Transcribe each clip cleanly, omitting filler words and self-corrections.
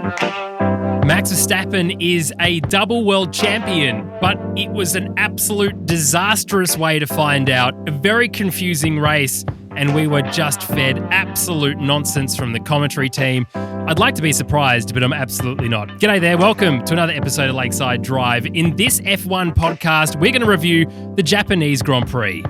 Max Verstappen is a double world champion, but it was an absolute disastrous way to find out. A very confusing race, and we were just fed absolute nonsense from the commentary team. I'd like to be surprised, but I'm absolutely not. G'day there, welcome to another episode of Lakeside Drive. In this F1 podcast, we're going to review the Japanese Grand Prix.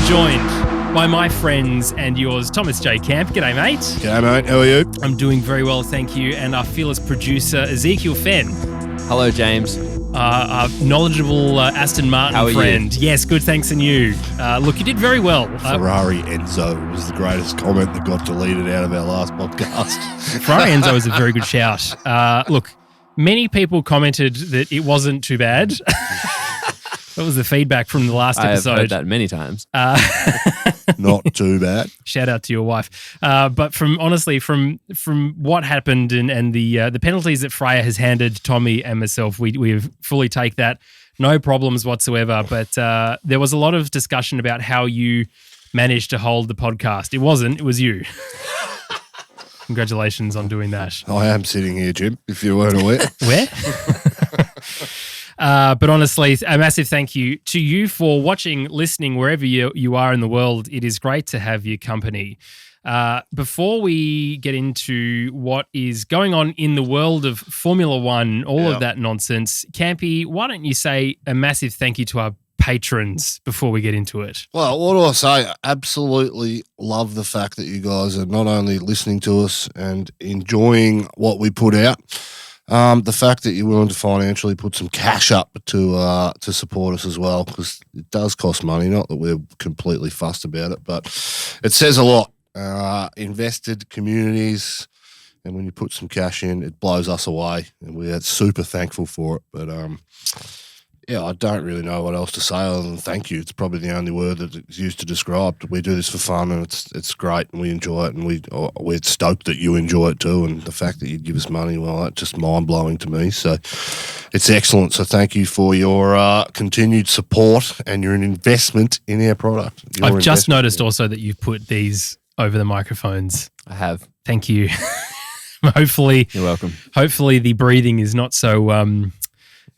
Joined by my friends and yours, Thomas J. Camp. G'day, mate. G'day, mate. How are you? I'm doing very well, thank you. And our fearless producer, Ezekiel Fenn. Hello, James. Our knowledgeable Aston Martin friend. You? Yes, good, thanks, and you. Look, you did very well. Ferrari Enzo was the greatest comment that got deleted out of our last podcast. Ferrari Enzo was a very good shout. Look, many people commented that it wasn't too bad. That was the feedback from the last episode. I've heard that many times. Not too bad. Shout out to your wife. But from what happened and the penalties that Freya has handed Tommy and myself, we fully take that. No problems whatsoever. But there was a lot of discussion about how you managed to hold the podcast. It was you. Congratulations on doing that. I am sitting here, Jim, if you weren't aware. Where? But honestly, a massive thank you to you for watching, listening, wherever you are in the world. It is great to have your company. Before we get into what is going on in the world of Formula One, all of that nonsense, Campy, why don't you say a massive thank you to our patrons before we get into it? Well, what do I say? I absolutely love the fact that you guys are not only listening to us and enjoying what we put out, the fact that you're willing to financially put some cash up to support us as well, because it does cost money. Not that we're completely fussed about it, but it says a lot. Invested communities, and when you put some cash in, it blows us away, and we're super thankful for it. But I don't really know what else to say other than thank you. It's probably the only word that is used to describe. We do this for fun, and it's great, and we enjoy it, and we're stoked that you enjoy it too. And the fact that you give us money, well, that's just mind blowing to me. So it's excellent. So thank you for your continued support and your investment in our product. I've just noticed also that you've put these over the microphones. I have. Thank you. Hopefully, you're welcome. Hopefully, the breathing is not so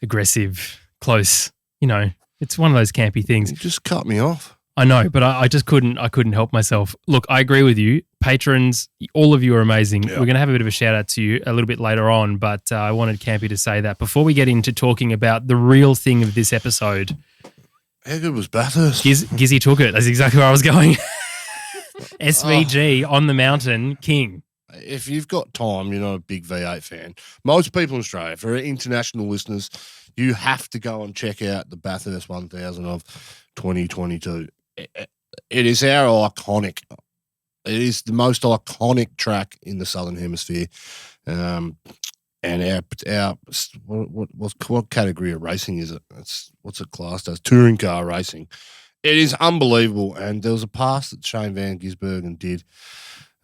aggressive. Close, it's one of those campy things. You just cut me off. I know, but I just couldn't help myself. Look, I agree with you. Patrons, all of you are amazing. Yeah. We're going to have a bit of a shout out to you a little bit later on, but I wanted Campy to say that before we get into talking about the real thing of this episode. How good was Bathurst? Gizzy took it. That's exactly where I was going. SVG on the mountain, king. If you've got time, you're not a big V8 fan. Most people in Australia, for international listeners, you have to go and check out the Bathurst 1000 of 2022. It is our iconic. It is the most iconic track in the Southern Hemisphere. And our what category of racing is it? What's it classed as? Touring car racing. It is unbelievable. And there was a pass that Shane Van Gisbergen did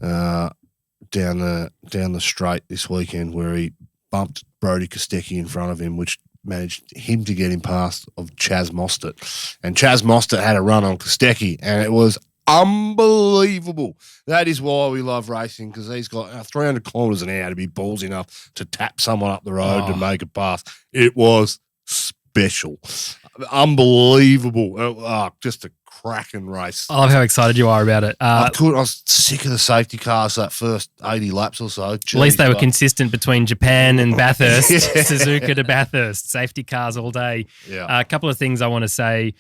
down the straight this weekend where he bumped Brody Kostecki in front of him, which managed him to get him past of Chaz Mostert. And Chaz Mostert had a run on Kostecki, and it was unbelievable. That is why we love racing, because he's got 300 kilometres an hour to be ballsy enough to tap someone up the road to make a pass. It was special. Unbelievable. Just a cracking race. I love how excited you are about it. I was sick of the safety cars that first 80 laps or so. Jeez, at least they were consistent between Japan and Bathurst, Suzuka to Bathurst, safety cars all day. Yeah. A couple of things I want to say.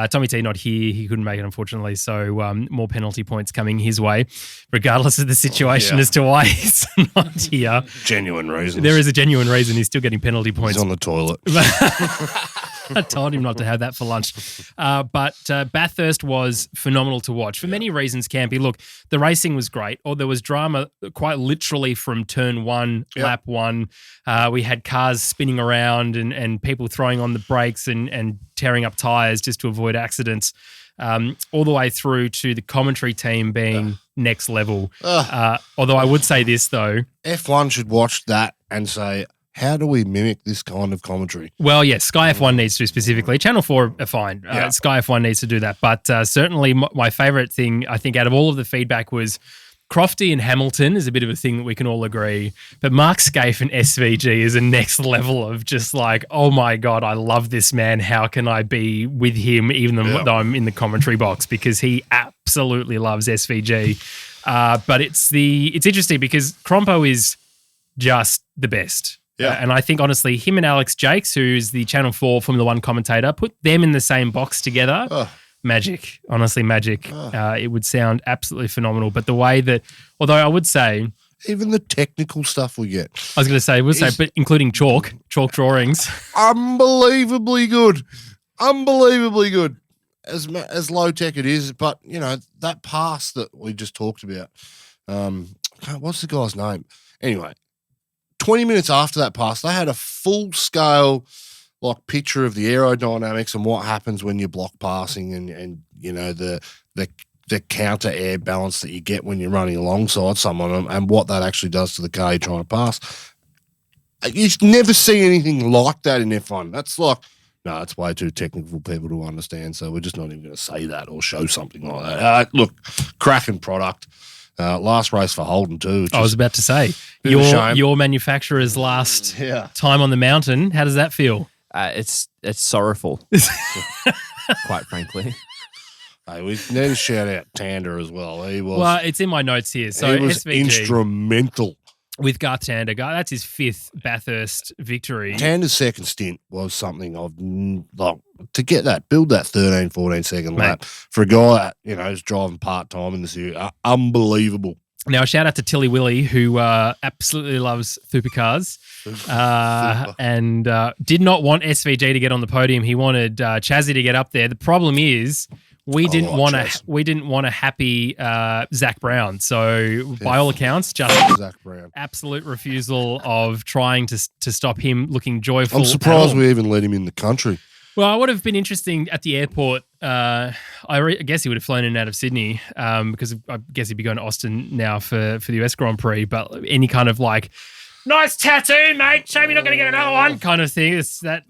Tommy T not here. He couldn't make it, unfortunately, so more penalty points coming his way, regardless of the situation as to why he's not here. Genuine reasons. There is a genuine reason he's still getting penalty points. He's on the toilet. I told him not to have that for lunch. But Bathurst was phenomenal to watch for many reasons, Campy. Look, the racing was great, or there was drama quite literally from turn one, lap one. We had cars spinning around and people throwing on the brakes and tearing up tyres just to avoid accidents, all the way through to the commentary team being next level. Although I would say this, though. F1 should watch that and say, how do we mimic this kind of commentary? Well, yes, Sky F1 needs to specifically. Channel 4 are fine. Sky F1 needs to do that. But certainly my favourite thing, I think, out of all of the feedback was Crofty and Hamilton is a bit of a thing that we can all agree. But Mark Scaife and SVG is a next level of just like, oh my God, I love this man. How can I be with him even though I'm in the commentary box? Because he absolutely loves SVG. But it's interesting because Crompo is just the best. Yeah. And I think, honestly, him and Alex Jakes, who's the Channel 4 Formula 1 commentator, put them in the same box together. Magic. Honestly, magic. It would sound absolutely phenomenal. But the way that, although I would say... Even the technical stuff we get. I was going to say, but including chalk drawings. Unbelievably good. Unbelievably good. As low-tech it is, but, that pass that we just talked about, what's the guy's name? Anyway, 20 minutes after that pass, they had a full-scale picture of the aerodynamics and what happens when you're block passing and the counter air balance that you get when you're running alongside someone and what that actually does to the car you're trying to pass. You never see anything like that in F1. That's no, it's way too technical for people to understand, so we're just not even going to say that or show something like that. Look, cracking product. Last race for Holden too. I was about to say, your manufacturer's last time on the mountain. How does that feel? It's sorrowful, quite frankly. Hey, we need to shout out Tander as well. Well, it's in my notes here. So he was SVG, instrumental. With Garth Tander. That's his 5th Bathurst victory. Tander's second stint was something to get that, build that 13, 14 second lap for a guy that, who's driving part-time in the series. Unbelievable. Now, a shout out to Tilly Willie, who absolutely loves supercars and did not want SVG to get on the podium. He wanted Chazzy to get up there. The problem is we didn't want a happy Zach Brown. So by all accounts, just Zach Brown. Absolute refusal of trying to stop him looking joyful. I'm surprised we even let him in the country. Well, it would have been interesting at the airport. I guess he would have flown in and out of Sydney because I guess he'd be going to Austin now for the US Grand Prix. But any kind of nice tattoo, mate. Shame you're not going to get another one kind of thing. It's that,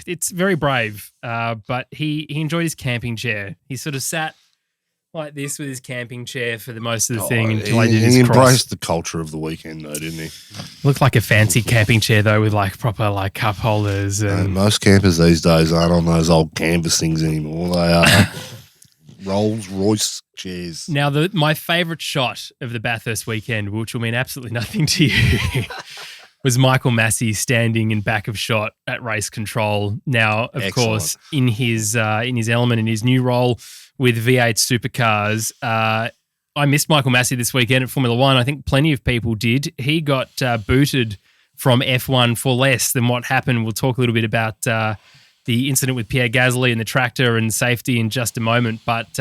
it's very brave. But he enjoyed his camping chair. He sort of sat like this with his camping chair for the most of the thing until I did his cross. He embraced the culture of the weekend, though, didn't he? Looked like a fancy camping chair, though, with proper cup holders. And most campers these days aren't on those old canvas things anymore. They are Rolls Royce chairs. Now, my favourite shot of the Bathurst weekend, which will mean absolutely nothing to you, was Michael Massey standing in back of shot at race control. Now, of course, in his element, in his new role with V8 supercars. I missed Michael Massey this weekend at Formula 1. I think plenty of people did. He got booted from F1 for less than what happened. We'll talk a little bit about the incident with Pierre Gasly and the tractor and safety in just a moment. But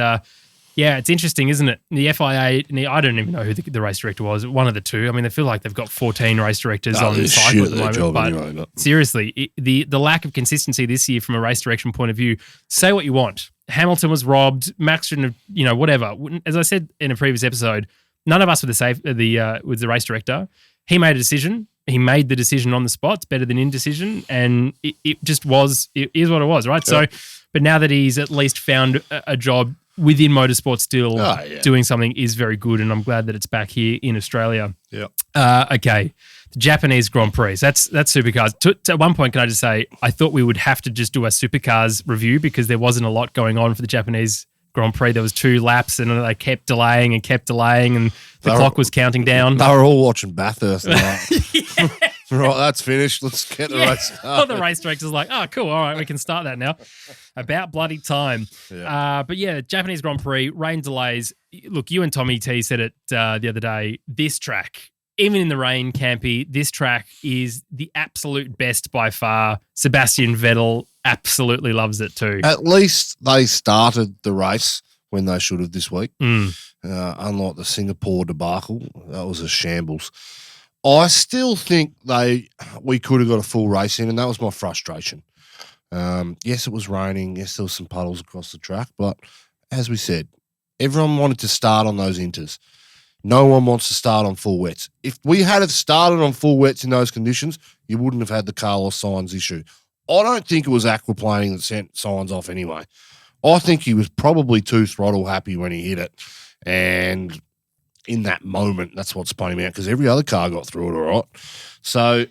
it's interesting, isn't it? The FIA, I don't even know who the race director was. One of the two. I mean, they feel like they've got 14 race directors on the cycle at the moment. But seriously, the lack of consistency this year from a race direction point of view, say what you want. Hamilton was robbed. Max shouldn't have, whatever. As I said in a previous episode, none of us were with the race director. He made a decision. He made the decision on the spot. It's better than indecision. And it is what it was, right? Yeah. So, but now that he's at least found a job within motorsport still, doing something is very good. And I'm glad that it's back here in Australia. Yeah. Okay. The Japanese Grand Prix. That's supercars. At one point, can I just say, I thought we would have to just do a supercars review because there wasn't a lot going on for the Japanese Grand Prix. There was 2 laps and they kept delaying and the clock was counting down. They were all watching Bathurst. Right, that's finished. Let's get the race started. The race director's like, oh, cool. All right, we can start that now. About bloody time. Yeah. Japanese Grand Prix, rain delays. Look, you and Tommy T said it the other day. This track, even in the rain, Campy, this track is the absolute best by far. Sebastian Vettel absolutely loves it too. At least they started the race when they should have this week. Mm. Unlike the Singapore debacle, that was a shambles. I still think we could have got a full race in, and that was my frustration. Yes, it was raining. Yes, there was some puddles across the track, but as we said, everyone wanted to start on those inters. No one wants to start on full wets. If we had have started on full wets in those conditions, you wouldn't have had the Carlos Sainz issue. I don't think it was aquaplaning that sent Sainz off anyway. I think he was probably too throttle happy when he hit it. And in that moment, that's what spun him out, because every other car got through it all right. So,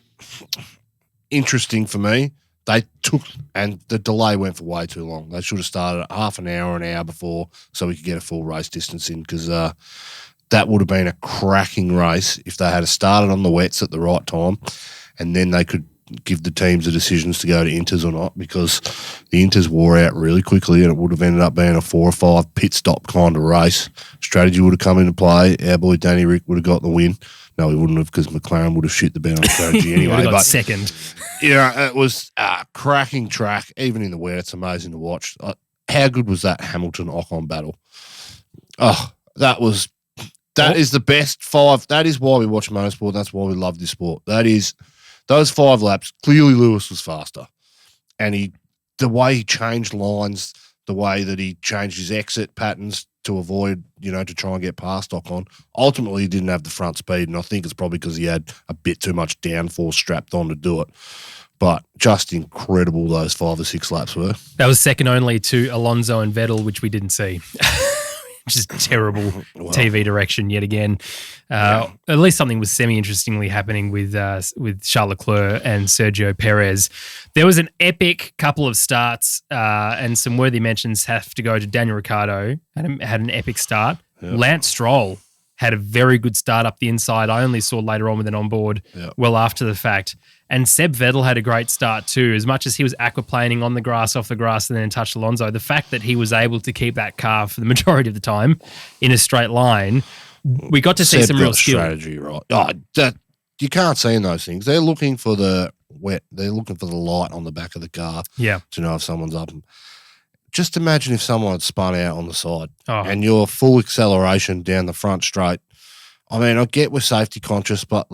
interesting for me. They took, and the delay went for way too long. They should have started half an hour before so we could get a full race distance in, because that would have been a cracking race if they had started on the wets at the right time, and then they could give the teams the decisions to go to inters or not, because the inters wore out really quickly and it would have ended up being a 4 or 5 pit stop kind of race. Strategy would have come into play. Our boy Danny Rick would have got the win. No, he wouldn't have, because McLaren would have shit the bed on strategy anyway. But second. Yeah, it was a cracking track. Even in the wet, it's amazing to watch. How good was that Hamilton-Ocon battle? Oh, that is the best 5. That is why we watch motorsport. That's why we love this sport. That is, those 5 laps, clearly Lewis was faster. And the way he changed lines, the way that he changed his exit patterns to avoid, to try and get past Ocon. Ultimately, he didn't have the front speed, and I think it's probably because he had a bit too much downforce strapped on to do it. But just incredible those 5 or 6 laps were. That was second only to Alonso and Vettel, which we didn't see. Which is terrible TV direction yet again. At least something was semi-interestingly happening with Charles Leclerc and Sergio Perez. There was an epic couple of starts, and some worthy mentions have to go to Daniel Ricciardo, had an epic start. Yep. Lance Stroll had a very good start up the inside. I only saw later on with an onboard, well after the fact. And Seb Vettel had a great start too. As much as he was aquaplaning on the grass, off the grass, and then touched Alonso, the fact that he was able to keep that car for the majority of the time in a straight line, we got to see Seb some real got skill. Strategy, right? That you can't see in those things. They're looking for the wet. They're looking for the light on the back of the car. Yeah, to know if someone's up. Just imagine if someone had spun out on the side and you're full acceleration down the front straight. I mean, I get we're safety conscious, but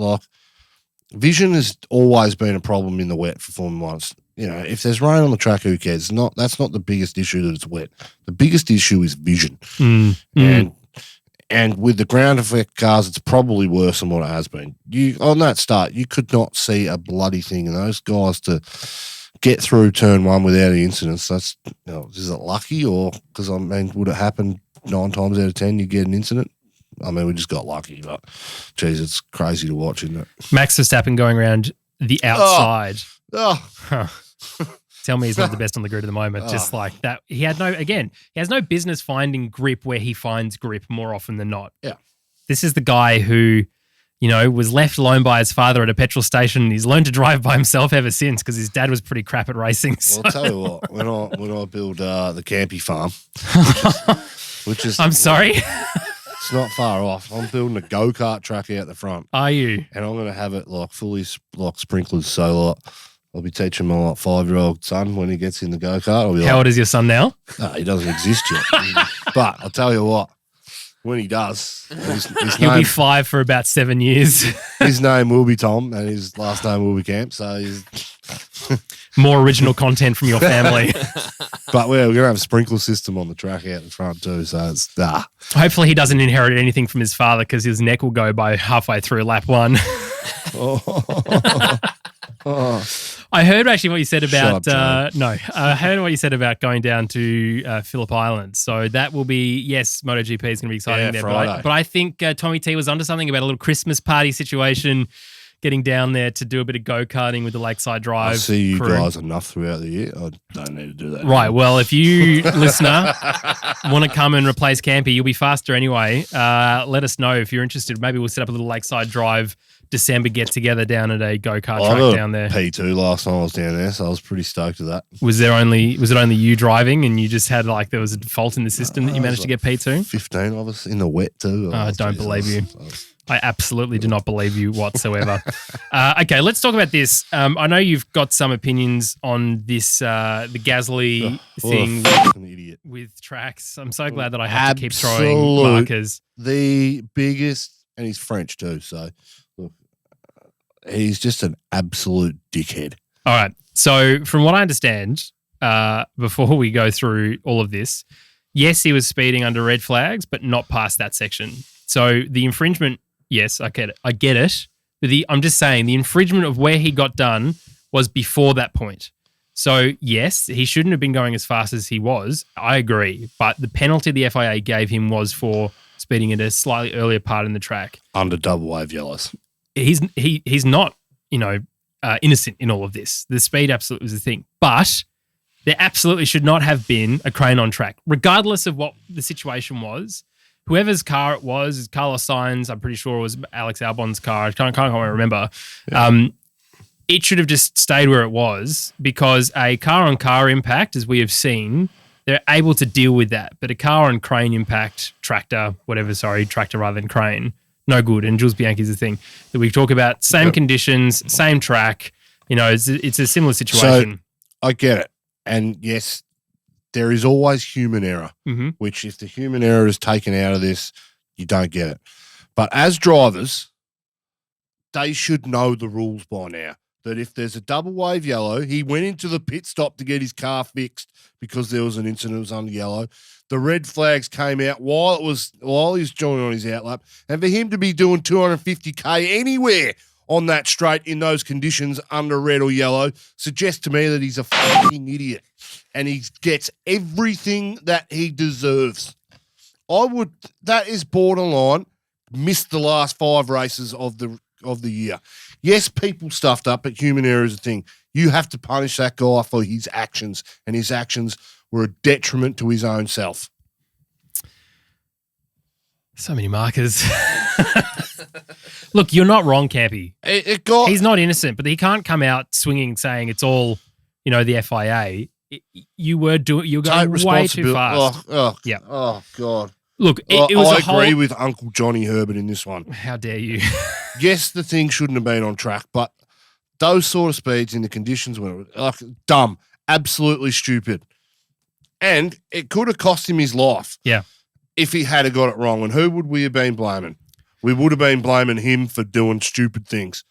vision has always been a problem in the wet for Formula 1. If there's rain on the track, who cares? That's not the biggest issue that it's wet. The biggest issue is vision. And with the ground effect cars, it's probably worse than what it has been. On that start, you could not see a bloody thing. And those guys to get through turn 1 without any incidents, that's, is it lucky, or because, would it happen 9 times out of 10 you get an incident? We just got lucky, but geez, it's crazy to watch, isn't it? Max Verstappen going around the outside. Huh. Tell me he's not the best on the grid at the moment. Just like that. He has no business finding grip where he finds grip more often than not. Yeah. This is the guy who, was left alone by his father at a petrol station. He's learned to drive by himself ever since, because his dad was pretty crap at racing. So. Well, I'll tell you what, when I build the Campy farm, which is... I'm sorry? It's not far off. I'm building a go-kart track out the front. Are you? And I'm going to have it fully sprinklers. So I'll be teaching my 5-year-old son when he gets in the go-kart. How old is your son now? No, he doesn't exist yet. But I'll tell you what, when he does, he'll be 5 for about 7 years. His name will be Tom and his last name will be Camp. So he's... More original content from your family. But we're going to have a sprinkler system on the track out the front too. So it's Hopefully he doesn't inherit anything from his father, because his neck will go by halfway through lap 1. I heard actually what you said about I heard what you said about going down to Phillip Island. So that will be, yes, MotoGP is going to be exciting there. But I think Tommy T was onto something about a little Christmas party situation, getting down there to do a bit of go-karting with the Lakeside Drive. I see you guys enough throughout the year. I don't need to do that. Right. Well, if you, listener, want to come and replace Campy, you'll be faster anyway. Let us know if you're interested. Maybe we'll set up a little Lakeside Drive December get-together down at a go-kart track down there. P2 last time I was down there, so I was pretty stoked with that. Was it only you driving, and you just had there was a fault in the system that you managed to get P2? 15 of us in the wet too. Don't believe you. I absolutely do not believe you whatsoever. Okay, let's talk about this. I know you've got some opinions on this, the Gasly thing fucking idiot. with tracks. I'm so glad that I have to keep throwing Absolute markers. The biggest, and he's French too, so look, he's just an absolute dickhead. All right. So from what I understand, before we go through all of this, yes, he was speeding under red flags, but not past that section. So the infringement, yes, I get it. But I'm just saying the infringement of where he got done was before that point. So yes, he shouldn't have been going as fast as he was. I agree. But the penalty the FIA gave him was for speeding at a slightly earlier part in the track. Under double wave yellows. He's not, innocent in all of this. The speed absolutely was a thing. But there absolutely should not have been a crane on track, regardless of what the situation was. Whoever's car it was Carlos Sainz, I'm pretty sure it was Alex Albon's car. I can't remember. Yeah. It should have just stayed where it was because a car-on-car impact, as we have seen, they're able to deal with that. But a car-on-crane impact, tractor rather than crane, no good. And Jules Bianchi's the thing that we talk about. Same conditions, same track. It's a similar situation. So, I get it. And yes, there is always human error, which if the human error is taken out of this, you don't get it. But as drivers, they should know the rules by now. That if there's a double wave yellow, he went into the pit stop to get his car fixed because there was an incident, it was under yellow. The red flags came out while he was joining on his outlap. And for him to be doing 250K anywhere on that straight in those conditions under red or yellow suggests to me that he's a fucking idiot and he gets everything that he deserves. That is borderline, missed the last 5 races of the year. Yes, people stuffed up, but human error is a thing. You have to punish that guy for his actions, and his actions were a detriment to his own self. So many markers. Look, you're not wrong, Campy. He's not innocent, but he can't come out swinging saying it's all, the FIA. You're going way too fast. Yeah. Oh, God. Look, it was I agree with Uncle Johnny Herbert in this one. How dare you? Yes, the thing shouldn't have been on track, but those sort of speeds in the conditions were dumb, absolutely stupid. And it could have cost him his life. Yeah. If he had got it wrong. And who would we have been blaming? We would have been blaming him for doing stupid things.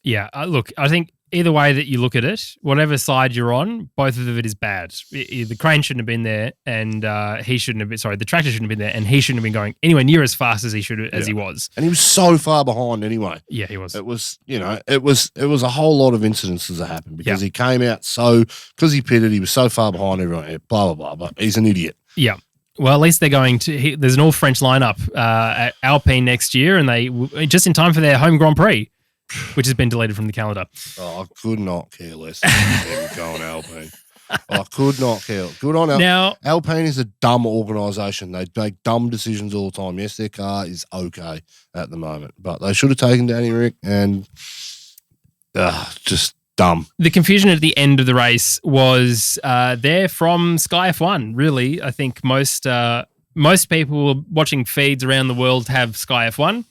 Yeah. Look, I think either way that you look at it, whatever side you're on, both of it is bad. The crane shouldn't have been there and he shouldn't have been, the tractor shouldn't have been there and he shouldn't have been going anywhere near as fast as he was. And he was so far behind anyway. Yeah, he was. It was, it was a whole lot of incidences that happened because he came out because he pitted, he was so far behind everyone, blah, blah, blah, but he's an idiot. Yeah. Well, at least they're going to, there's an all-French lineup at Alpine next year and they, just in time for their home Grand Prix, which has been deleted from the calendar. Oh, I could not care less than going Alpine. I could not care. Good on Alpine. Now, Alpine is a dumb organisation. They make dumb decisions all the time. Yes, their car is okay at the moment, but they should have taken Danny Rick and just dumb. The confusion at the end of the race was there from Sky F1, really. I think most people watching feeds around the world have Sky F1,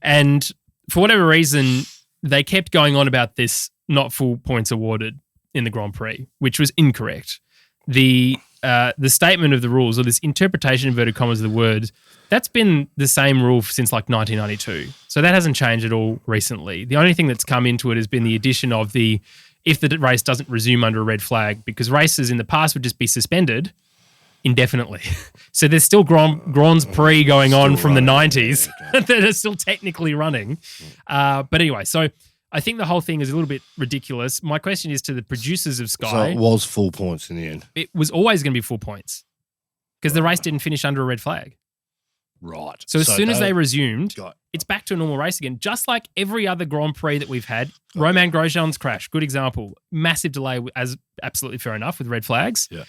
and for whatever reason, they kept going on about this not full points awarded in the Grand Prix, which was incorrect. The statement of the rules, or this interpretation, inverted commas, of the word, that's been the same rule since like 1992. So that hasn't changed at all recently. The only thing that's come into it has been the addition of if the race doesn't resume under a red flag, because races in the past would just be suspended indefinitely. So there's still Grands Prix going on from the 90s that are still technically running. But anyway, so I think the whole thing is a little bit ridiculous. My question is to the producers of Sky. So it was full points in the end. It was always going to be full points because the race didn't finish under a red flag. Right. So as soon as they resumed, it's back to a normal race again, just like every other Grand Prix that we've had. Romain Grosjean's crash, good example. Massive delay, as absolutely fair enough, with red flags. Yeah.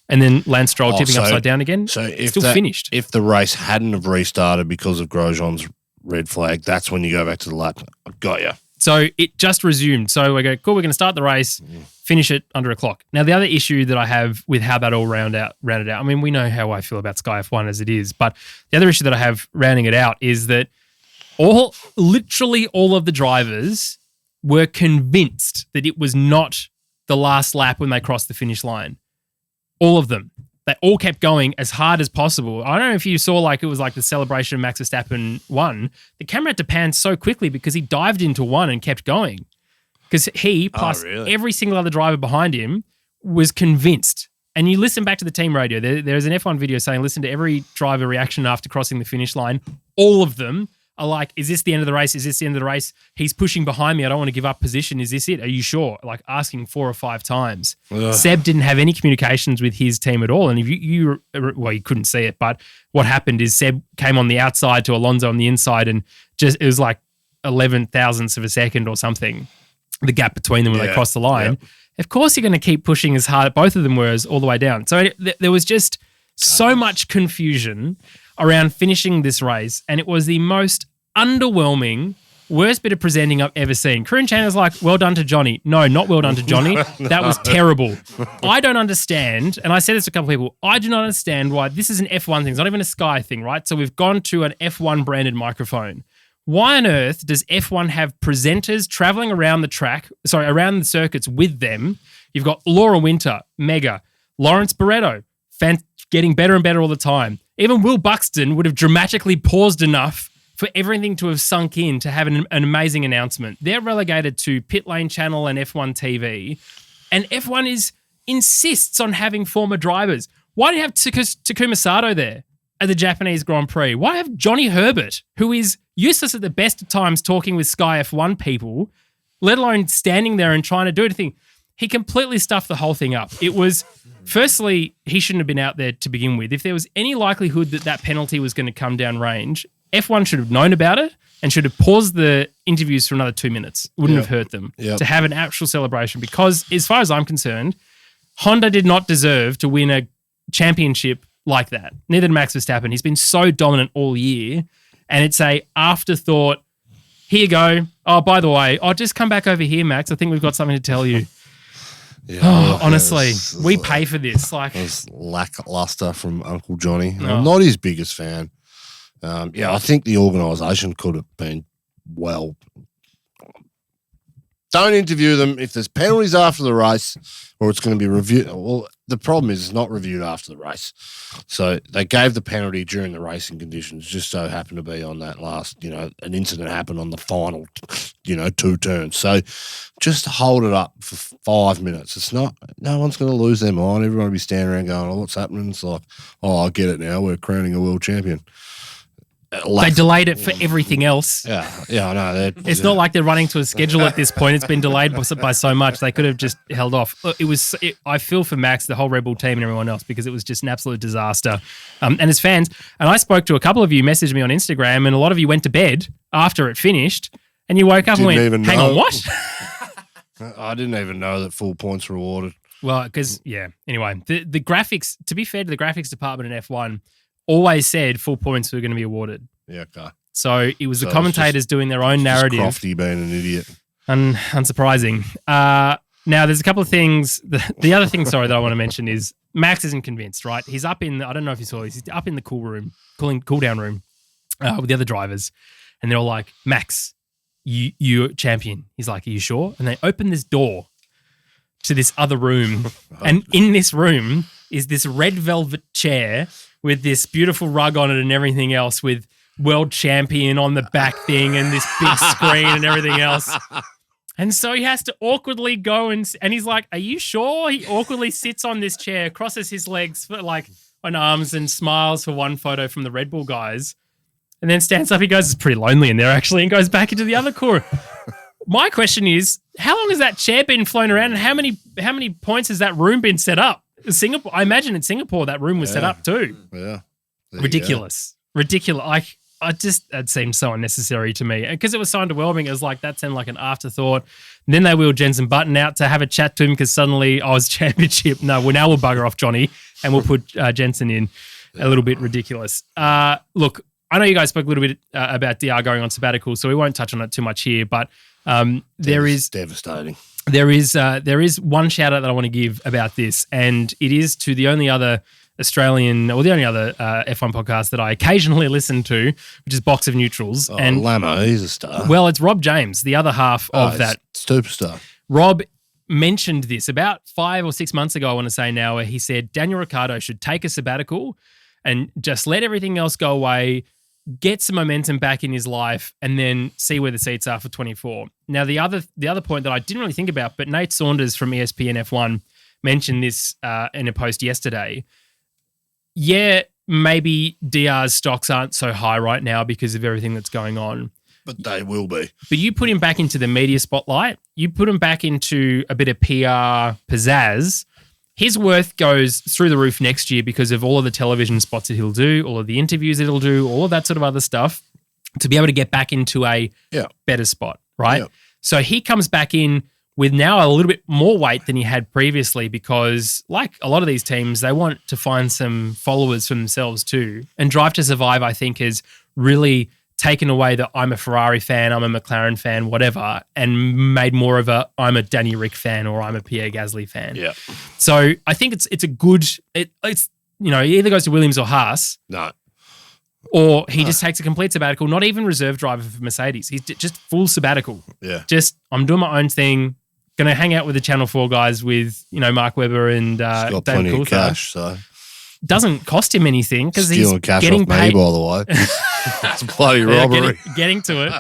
And then Lance Stroll tipping upside down again. So if still finished. If the race hadn't have restarted because of Grosjean's red flag, that's when you go back to the lap. I've got you. So it just resumed. So we go, cool, we're going to start the race, finish it under a clock. Now, the other issue that I have with how that all rounded out, I mean, we know how I feel about Sky F1 as it is, but the other issue that I have rounding it out is that Literally all of the drivers were convinced that it was not the last lap when they crossed the finish line. All of them. They all kept going as hard as possible. I don't know if you saw it was like the celebration of Max Verstappen won. The camera had to pan so quickly because he dived into one and kept going. Because he, plus every single other driver behind him, was convinced. And you listen back to the team radio. There's an F1 video saying, listen to every driver reaction after crossing the finish line. All of them are like, is this the end of the race? Is this the end of the race? He's pushing behind me. I don't want to give up position. Is this it? Are you sure? Like asking 4 or 5 times. Ugh. Seb didn't have any communications with his team at all. And if you couldn't see it, but what happened is Seb came on the outside to Alonso on the inside and it was like 11 thousandths of a second or something, the gap between them when they crossed the line. Yep. Of course you're going to keep pushing as hard. Both of them were all the way down. So there was just so much confusion around finishing this race, and it was the most underwhelming, worst bit of presenting I've ever seen. Karun Chandler's like, well done to Johnny. No, not well done to Johnny. That was terrible. I don't understand, and I said this to a couple of people, I do not understand why this is an F1 thing. It's not even a Sky thing, right? So we've gone to an F1 branded microphone. Why on earth does F1 have presenters traveling around the circuits with them? You've got Laura Winter, mega. Lawrence Barretto, getting better and better all the time. Even Will Buxton would have dramatically paused enough for everything to have sunk in to have an amazing announcement. They're relegated to Pit Lane Channel and F1 TV, and F1 insists on having former drivers. Why do you have Takuma Sato there at the Japanese Grand Prix? Why have Johnny Herbert, who is useless at the best of times talking with Sky F1 people, let alone standing there and trying to do anything? He completely stuffed the whole thing up. It was, firstly, he shouldn't have been out there to begin with. If there was any likelihood that penalty was going to come down range, F1 should have known about it and should have paused the interviews for another 2 minutes. It wouldn't have hurt them to have an actual celebration, because as far as I'm concerned, Honda did not deserve to win a championship like that. Neither did Max Verstappen. He's been so dominant all year, and it's a afterthought. Here you go. Oh, by the way, just come back over here, Max. I think we've got something to tell you. Honestly, we pay for this. It was lackluster from Uncle Johnny. I'm not his biggest fan. I think the organisation could have been don't interview them if there's penalties after the race, or it's going to be reviewed. Well, the problem is it's not reviewed after the race. So they gave the penalty during the racing conditions, just so happened to be on that last, an incident happened on the final, 2 turns. So just hold it up for 5 minutes. It's not, no one's going to lose their mind. Everyone will be standing around going, what's happening? It's like, I get it now. We're crowning a world champion. They delayed it for everything else. Yeah, I know. It's not like they're running to a schedule at this point. It's been delayed by so much. They could have just held off. I feel for Max, the whole Red Bull team and everyone else, because it was just an absolute disaster. And as fans, and I spoke to a couple of you, messaged me on Instagram, and a lot of you went to bed after it finished, and you woke up and went, hang on, what? I didn't even know that full points were awarded. Well, because, anyway, the graphics, to be fair to the graphics department in F1, always said full points were going to be awarded. Yeah, okay. So it was the commentators doing their own narrative. Crofty being an idiot. Unsurprising. Now, there's a couple of things. The other thing, that I want to mention is Max isn't convinced, right? He's up in, I don't know if you saw this, he's up in the cool down room with the other drivers. And they're all like, Max, you're champion. He's like, are you sure? And they open this door to this other room. And in this room is this red velvet chair with this beautiful rug on it and everything else, with world champion on the back thing and this big screen and everything else. And so he has to awkwardly go and he's like, are you sure? He awkwardly sits on this chair, crosses his legs on arms and smiles for one photo from the Red Bull guys, and then stands up. He goes, it's pretty lonely in there actually, and goes back into the other core. My question is, how long has that chair been flown around, and how many points has that room been set up? Singapore, I imagine in Singapore that room was set up too. Yeah, ridiculous. That seemed so unnecessary to me, because it was so underwhelming. It was like that seemed like an afterthought. And then they wheeled Jensen Button out to have a chat to him because suddenly I was championship. No, we'll bugger off Johnny and we'll put Jensen in. A little bit ridiculous. Look, I know you guys spoke a little bit about DR going on sabbatical, so we won't touch on it too much here. But there is devastating. There is one shout out that I want to give about this, and it is to the only other Australian, or the only other F1 podcast that I occasionally listen to, which is Box of Neutrals. And Lamo, he's a star. Well, it's Rob James, the other half of that. Superstar. Rob mentioned this about 5 or 6 months ago, I want to say now, where he said Daniel Ricciardo should take a sabbatical and just let everything else go away, get some momentum back in his life, and then see where the seats are for 24. Now, the other point that I didn't really think about, but Nate Saunders from ESPN F1 mentioned this in a post yesterday. Yeah, maybe DR's stocks aren't so high right now because of everything that's going on. But they will be. But you put him back into the media spotlight. You put him back into a bit of PR pizzazz. His worth goes through the roof next year because of all of the television spots that he'll do, all of the interviews that he'll do, all of that sort of other stuff to be able to get back into a better spot, right? Yeah. So he comes back in with now a little bit more weight than he had previously because, like a lot of these teams, they want to find some followers for themselves too. And Drive to Survive, I think, has really taken away that I'm a Ferrari fan, I'm a McLaren fan, whatever, and made more of a I'm a Danny Rick fan or I'm a Pierre Gasly fan. Yeah. So I think it's a good it's he either goes to Williams or Haas. No. Or he just takes a complete sabbatical, not even reserve driver for Mercedes. He's just full sabbatical. Yeah. Just I'm doing my own thing. Going to hang out with the Channel 4 guys with Mark Webber and got David plenty Coulthard. of cash, so doesn't cost him anything because he's stealing cash getting off paid. me, by the way. It's a bloody robbery. Getting to it.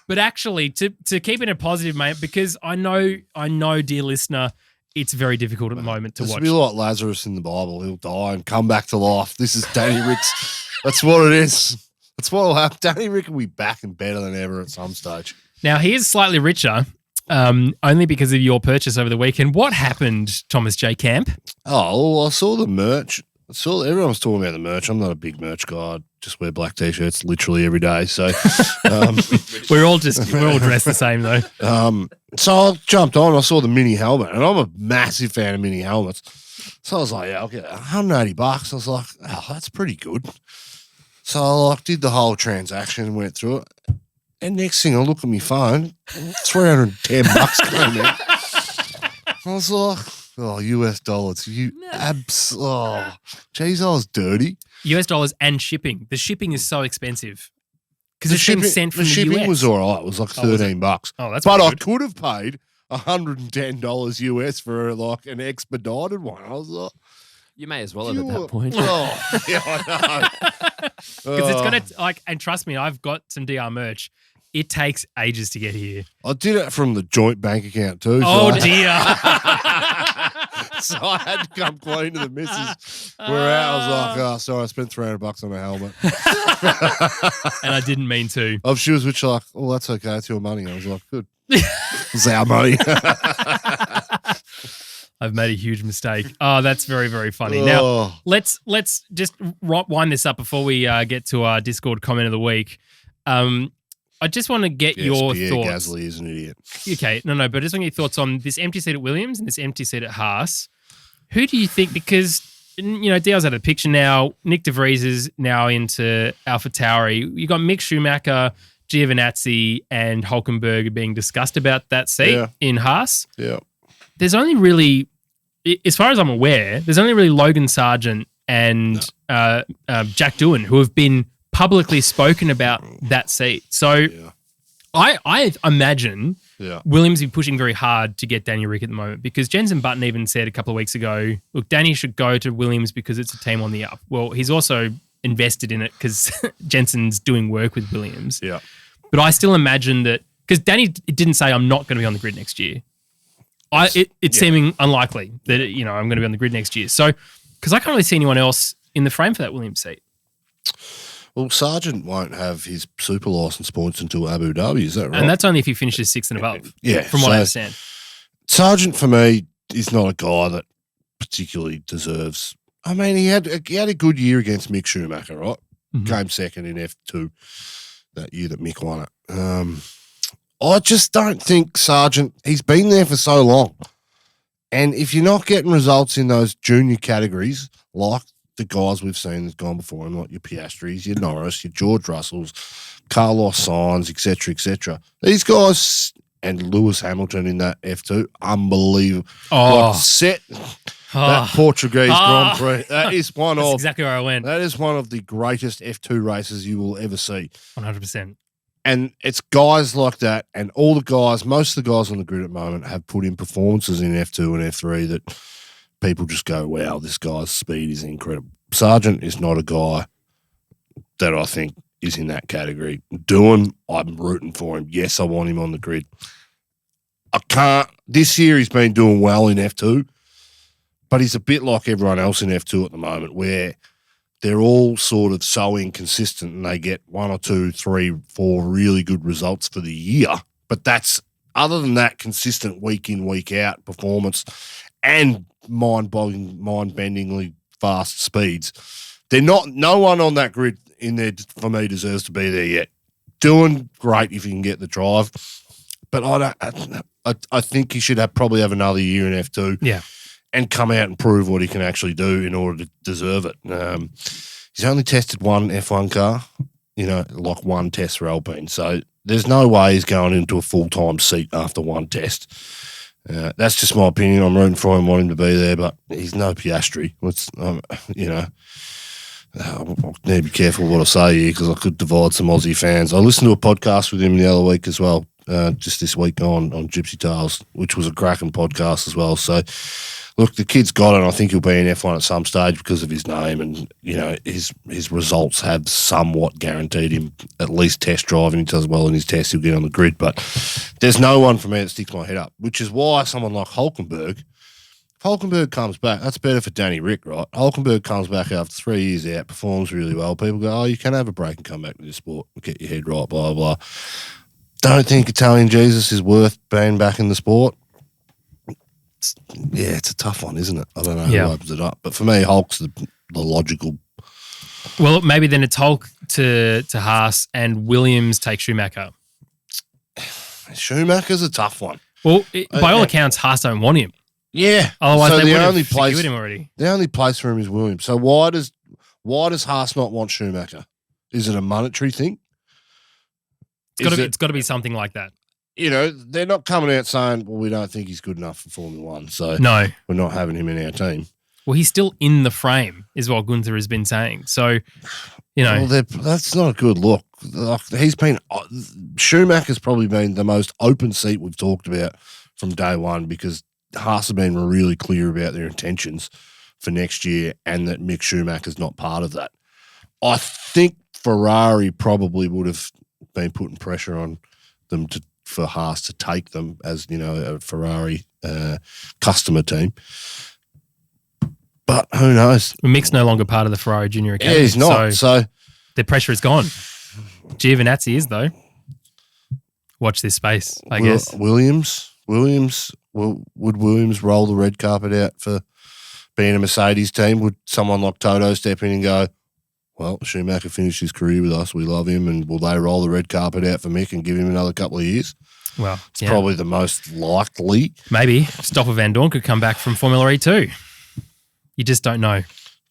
But actually, to keep it a positive, mate, because I know, dear listener, it's very difficult at the moment to watch. It'll be like Lazarus in the Bible. He'll die and come back to life. This is Danny Rick's. That's what it is. That's what will happen. Danny Rick will be back and better than ever at some stage. Now, he is slightly richer, only because of your purchase over the weekend. What happened, Thomas J. Camp? Oh, well, I saw the merch. Everyone was talking about the merch. I'm not a big merch guy. I just wear black t-shirts literally every day. So we're all dressed the same though. So I jumped on. I saw the mini helmet, and I'm a massive fan of mini helmets. So I was like, yeah, I'll get $180. I was like, oh, that's pretty good. So I did the whole transaction, went through it, and next thing I look at my phone, $310 came out. I was like, oh, US dollars. Geez, I was dirty. US dollars and shipping. The shipping is so expensive because it's been sent from the US. The shipping was all right. It was like $13. Oh, that's but I good. could have paid $110 US for an expedited one. I was like, you may as well have at that point. Oh, yeah, I know. Because it's going to, and trust me, I've got some DR merch. It takes ages to get here. I did it from the joint bank account too. Oh, dear. So I had to come clean to the missus. We're out. I was like, oh, sorry, I spent $300 on a helmet. And I didn't mean to. She was like, oh, that's okay. It's your money. I was like, good. It's our money. I've made a huge mistake. Oh, that's very, very funny. Now, let's just wind this up before we get to our Discord comment of the week. I just want to get your Pierre thoughts. Gasly is an idiot. Okay, no, but I just want your thoughts on this empty seat at Williams and this empty seat at Haas. Who do you think? Because Dale's out of the picture now. Nick De Vries is now into AlphaTauri. You got Mick Schumacher, Giovinazzi, and Hulkenberg being discussed about that seat in Haas. Yeah. There's only really, as far as I'm aware, there's only really Logan Sargent and Jack Doohan who have been publicly spoken about that seat. So I imagine Williams will be pushing very hard to get Danny Rick at the moment because Jenson Button even said a couple of weeks ago, look, Danny should go to Williams because it's a team on the up. Well, he's also invested in it because Jenson's doing work with Williams. Yeah. But I still imagine that, because Danny didn't say I'm not going to be on the grid next year. It's seeming unlikely that, I'm going to be on the grid next year. So, because I can't really see anyone else in the frame for that Williams seat. Well, Sargent won't have his super license points until Abu Dhabi, is that right? And that's only if he finishes 6th and above, from what I understand. Sargent, for me, is not a guy that particularly deserves... I mean, he had a good year against Mick Schumacher, right? Mm-hmm. Came second in F2 that year that Mick won it. I just don't think Sargent... He's been there for so long. And if you're not getting results in those junior categories, like the guys we've seen that's gone before him, like your Piastris, your Norris, your George Russells, Carlos Sainz, etc., these guys and Lewis Hamilton in that F2, unbelievable. Oh. That Portuguese Grand Prix, that is That's exactly where I went. That is one of the greatest F2 races you will ever see. 100%. And it's guys like that, and most of the guys on the grid at the moment have put in performances in F2 and F3 that people just go, wow, this guy's speed is incredible. Sargent is not a guy that I think is in that category. I'm rooting for him. Yes, I want him on the grid. This year he's been doing well in F2, but he's a bit like everyone else in F2 at the moment where they're all sort of so inconsistent and they get 1 or 2, 3, 4 really good results for the year. But other than that, consistent week in, week out performance and mind-bendingly fast speeds. No one on that grid in there for me deserves to be there yet. Doing great if you can get the drive, but I think he should probably have another year in F2. Yeah. And come out and prove what he can actually do in order to deserve it. He's only tested one F1 car, like one test for Alpine. So there's no way he's going into a full-time seat after one test. That's just my opinion. I'm rooting for him, want him to be there, but he's no Piastri. I need to be careful what I say here because I could divide some Aussie fans. I listened to a podcast with him the other week as well, just this week on Gypsy Tales, which was a cracking podcast as well. So, look, the kid's got it. I think he'll be in F1 at some stage because of his name and, his results have somewhat guaranteed him at least test driving. He does well in his test, he'll get on the grid. But there's no one for me that sticks my head up, which is why someone like Hulkenberg, if Hulkenberg comes back, that's better for Danny Rick, right? Hulkenberg comes back after 3 years out, performs really well. People go, you can have a break and come back to the sport and get your head right, blah, blah. Don't think Italian Jesus is worth being back in the sport. It's a tough one, isn't it? I don't know who opens it up. But for me, Hulk's the logical. Well, maybe then it's Hulk to Haas and Williams take Schumacher. Schumacher's a tough one. Well, by all accounts, Haas don't want him. Yeah. Otherwise, they would have secured him already. The only place for him is Williams. So why does Haas not want Schumacher? Is it a monetary thing? It's got to be something like that. They're not coming out saying, well, we don't think he's good enough for Formula One, so no, we're not having him in our team. Well, he's still in the frame, is what Gunther has been saying. So, that's not a good look. Schumacher's probably been the most open seat we've talked about from day one because Haas have been really clear about their intentions for next year and that Mick Schumacher's not part of that. I think Ferrari probably would have been putting pressure on them for Haas to take them as, a Ferrari customer team. But who knows? Mick's no longer part of the Ferrari Junior Academy. Yeah, he's not. So the pressure is gone. Giovinazzi is, though. Watch this space, I guess. Williams, would Williams roll the red carpet out for being a Mercedes team? Would someone like Toto step in and go, well, Schumacher finished his career with us. We love him. And will they roll the red carpet out for Mick and give him another couple of years? Well, it's probably the most likely. Maybe Stoffel Van Dorn could come back from Formula E too. You just don't know.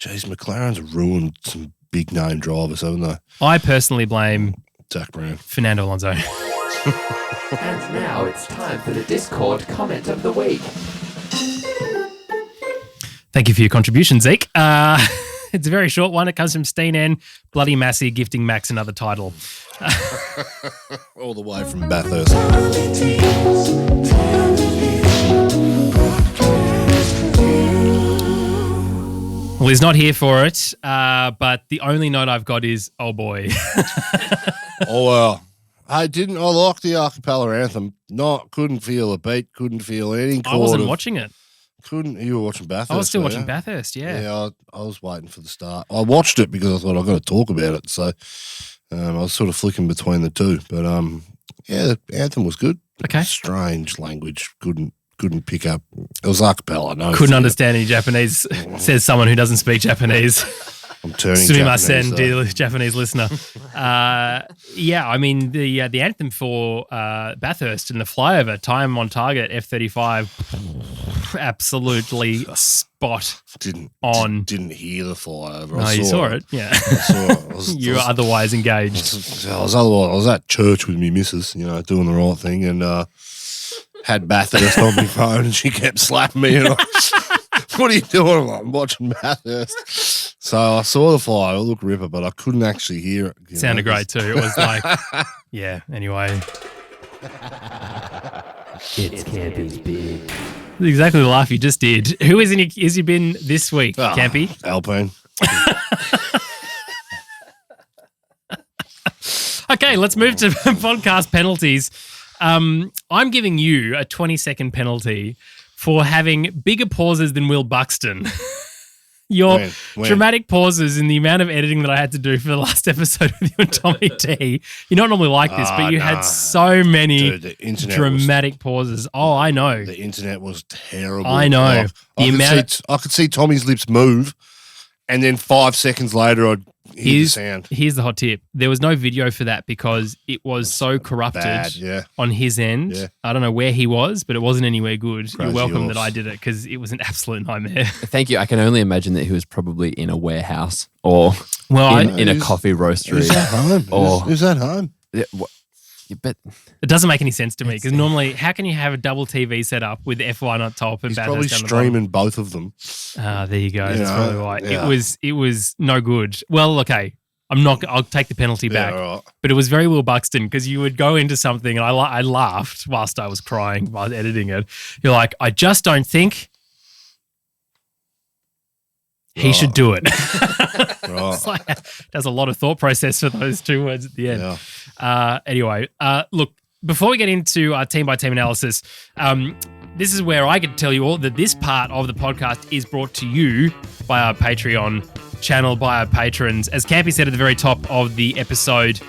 Jeez, McLaren's ruined some big name drivers, haven't they? I personally blame Zach Brown, Fernando Alonso. And now it's time for the Discord comment of the week. Thank you for your contribution, Zeke. It's a very short one. It comes from Steen N. Bloody Massey gifting Max another title. All the way from Bathurst. Well, he's not here for it, but the only note I've got is, oh boy. Oh, well. I like the a cappella anthem. Couldn't feel a beat, couldn't feel any chord. I wasn't watching it. You were watching Bathurst. I was still watching Bathurst, yeah. Yeah, I was waiting for the start. I watched it because I thought I've got to talk about it. So I was sort of flicking between the two. But the anthem was good. Okay. Strange language. Couldn't pick up. It was a cappella. No, couldn't understand any Japanese, says someone who doesn't speak Japanese. I'm turning Sumimasen, dear Japanese listener. I mean, the anthem for Bathurst and the flyover, time on target, F35, absolutely spot on. Didn't hear the flyover. No, you saw it. Yeah. I saw it. You were otherwise engaged. I was at church with me missus, doing the right thing, and had Bathurst on my phone and she kept slapping me. And what are you doing? I'm like, I'm watching Bathurst. So I saw the flyer. It looked ripper, but I couldn't actually hear it. Sounded great too. It was like, yeah, anyway. It's Campy's big. That's exactly the laugh you just did. Who is you been this week, Campy? Alpine. Okay, let's move to podcast penalties. I'm giving you a 20-second penalty for having bigger pauses than Will Buxton. Your dramatic pauses in the amount of editing that I had to do for the last episode with you and Tommy T. You're not normally like this, but you had so many dramatic pauses. Oh, I know. The internet was terrible. I know. I could see Tommy's lips move, and then 5 seconds later I'd hear the sound. Here's the hot tip. There was no video for that because it was so corrupted on his end. Yeah. I don't know where he was, but it wasn't anywhere good. You're welcome that I did it because it was an absolute nightmare. Thank you. I can only imagine that he was probably in a warehouse or in a coffee roastery. Who's at home? Who's at home? Yeah, but it doesn't make any sense to me because normally, how can you have a double TV set up with F1 on top and Bathurst probably down the streaming both of them? There you go. That's probably why. Yeah. It was no good. Well, okay, I'll take the penalty back. Right. But it was very Will Buxton because you would go into something and I laughed whilst I was crying while editing it. You're like, I just don't think he should do it. Right. It's like, there's a lot of thought process for those two words at the end. Yeah. Anyway, look, before we get into our team-by-team analysis, this is where I can tell you all that this part of the podcast is brought to you by our Patreon channel, by our patrons. As Campy said at the very top of the episode,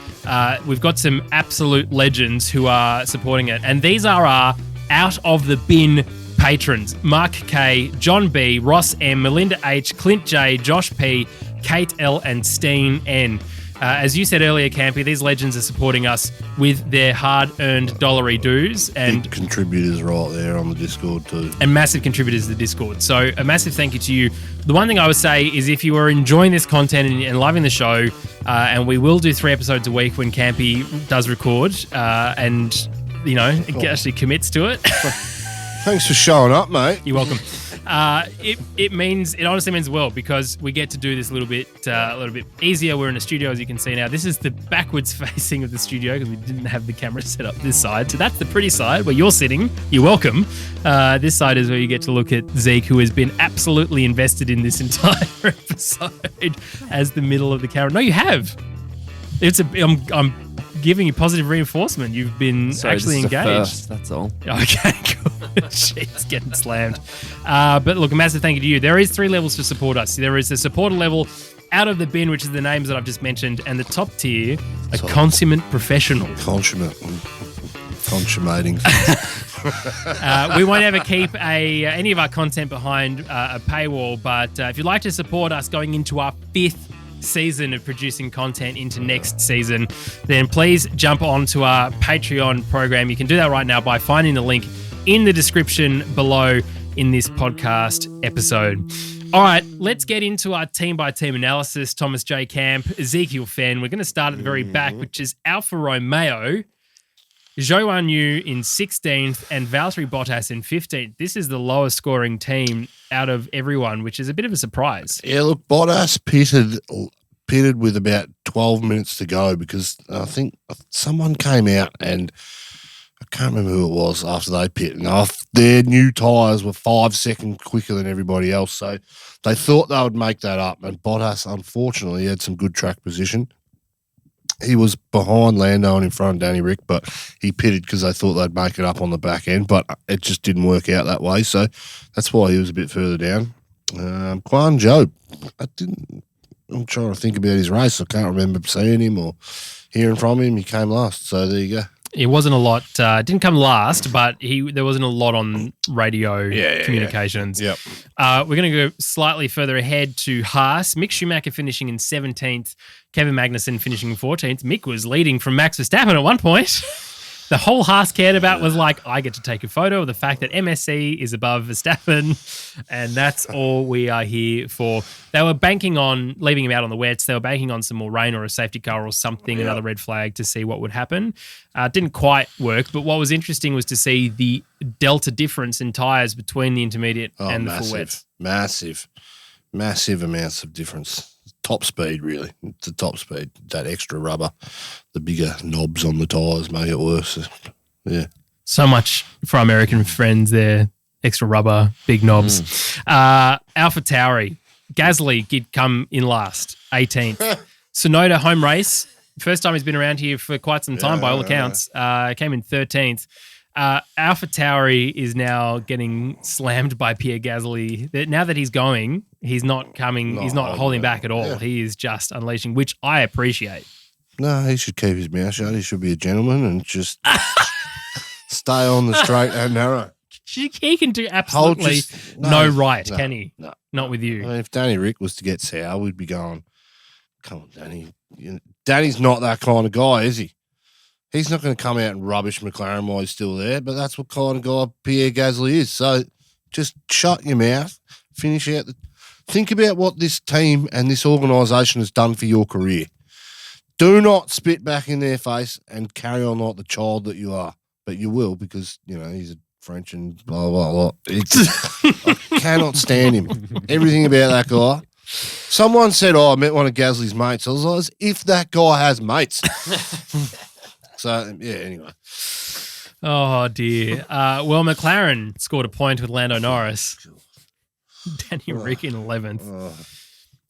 we've got some absolute legends who are supporting it. And these are our out-of-the-bin patrons: Mark K, John B, Ross M, Melinda H, Clint J, Josh P, Kate L, and Steen N. As you said earlier, Campy, these legends are supporting us with their hard-earned dollary dues. And big contributors right there on the Discord too. And massive contributors to the Discord. So a massive thank you to you. The one thing I would say is if you are enjoying this content and loving the show, and we will do 3 episodes a week when Campy does record and, actually commits to it. Thanks for showing up, mate. You're welcome. It honestly means well because we get to do this a little bit easier. We're in a studio, as you can see now. This is the backwards facing of the studio because we didn't have the camera set up this side. So that's the pretty side where you're sitting. You're welcome. This side is where you get to look at Zeke, who has been absolutely invested in this entire episode as the middle of the camera. No, you have. I'm giving you positive reinforcement. You've been actually engaged. First, that's all. Okay, cool. She's getting slammed. But look, a massive thank you to you. There is 3 levels to support us. There is the supporter level, out of the bin, which is the names that I've just mentioned, and the top tier, a consummate professional. Consummating. We won't ever keep any of our content behind a paywall, but if you'd like to support us going into our 5th season of producing content into next season, then please jump onto our Patreon program. You can do that right now by finding the link in the description below in this podcast episode. All right, let's get into our team-by-team analysis. Thomas J. Camp, Ezekiel Fenn. We're going to start at the very back, which is Alfa Romeo, Zhou Guanyu in 16th and Valtteri Bottas in 15th. This is the lowest scoring team out of everyone, which is a bit of a surprise. Yeah, look, Bottas pitted with about 12 minutes to go because I think someone came out and I can't remember who it was after they pitted. And their new tyres were 5 seconds quicker than everybody else, so they thought they would make that up. And Bottas, unfortunately, had some good track position. He was behind Lando and in front of Danny Rick, but he pitted because they thought they'd make it up on the back end, but it just didn't work out that way. So that's why he was a bit further down. Guan Zhou, I'm trying to think about his race. I can't remember seeing him or hearing from him. He came last, so there you go. It wasn't a lot. Didn't come last, but there wasn't a lot on radio communications. Yeah. We're going to go slightly further ahead to Haas. Mick Schumacher finishing in 17th. Kevin Magnussen finishing in 14th. Mick was leading from Max Verstappen at one point. The whole Haas cared about was like, I get to take a photo of the fact that MSC is above Verstappen, and that's all we are here for. They were banking on leaving him out on the wets. They were banking on some more rain or a safety car or something, another red flag to see what would happen. Didn't quite work, but what was interesting was to see the delta difference in tyres between the intermediate and the full wets. Massive amounts of difference. Top speed, really. It's the top speed. That extra rubber, the bigger knobs on the tyres make it worse. Yeah. So much for our American friends there. Extra rubber, big knobs. AlphaTauri. Gasly did come in last, 18th. Sonoda home race. First time he's been around here for quite some time by all accounts. Came in 13th. AlphaTauri is now getting slammed by Pierre Gasly. Now that he's going, he's not coming. He's not holding back at all. Yeah. He is just unleashing, which I appreciate. No, he should keep his mouth shut. He should be a gentleman and just stay on the straight and narrow. He can do absolutely no right, can he? No. Not with you. I mean, if Danny Rick was to get sour, we'd be going, come on, Danny. Danny's not that kind of guy, is he? He's not going to come out and rubbish McLaren while he's still there, but that's what kind of guy Pierre Gasly is. So just shut your mouth, finish out. Think about what this team and this organisation has done for your career. Do not spit back in their face and carry on like the child that you are. But you will because, he's a French and blah, blah, blah. I cannot stand him. Everything about that guy. Someone said, I met one of Gasly's mates. I was like, as if that guy has mates. So, yeah, anyway. Oh, dear. Well, McLaren scored a point with Lando Norris. Danny Rick in 11th.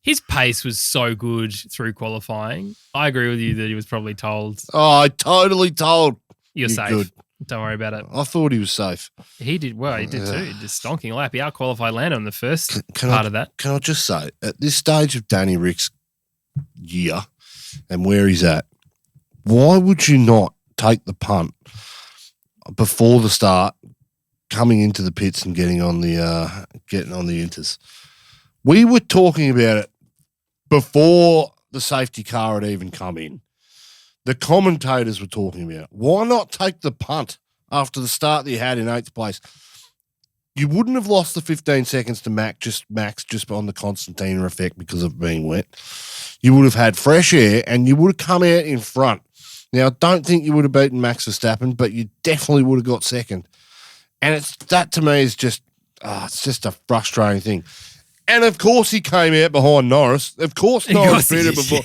His pace was so good through qualifying. I agree with you that he was probably told. Oh, I totally told. You're safe. Good. Don't worry about it. I thought he was safe. He did well. He did too. Just stonking lap. He out-qualified Lando in the first part of that. Can I just say, at this stage of Danny Rick's year and where he's at, why would you not take the punt before the start, coming into the pits and getting on the inters? We were talking about it before the safety car had even come in. The commentators were talking about it. Why not take the punt after the start that you had in 8th place? You wouldn't have lost the 15 seconds to Max just on the Constantina effect because of being wet. You would have had fresh air and you would have come out in front. Now, I don't think you would have beaten Max Verstappen, but you definitely would have got second. And that to me is just, it's just a frustrating thing. And of course he came out behind Norris. Of course Norris beat him before.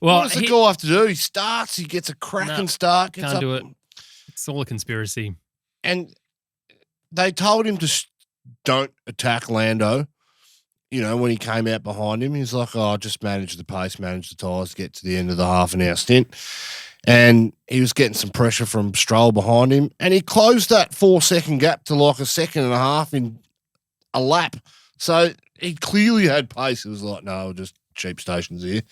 Well, what does the guy have to do? He starts, he gets a cracking start. Can't do it. It's all a conspiracy. And they told him to don't attack Lando. When he came out behind him, he's like, just manage the pace, manage the tyres, get to the end of the half an hour stint. And he was getting some pressure from Stroll behind him. And he closed that 4-second gap to like a second and a half in a lap. So he clearly had pace. It was like, no, just cheap stations here.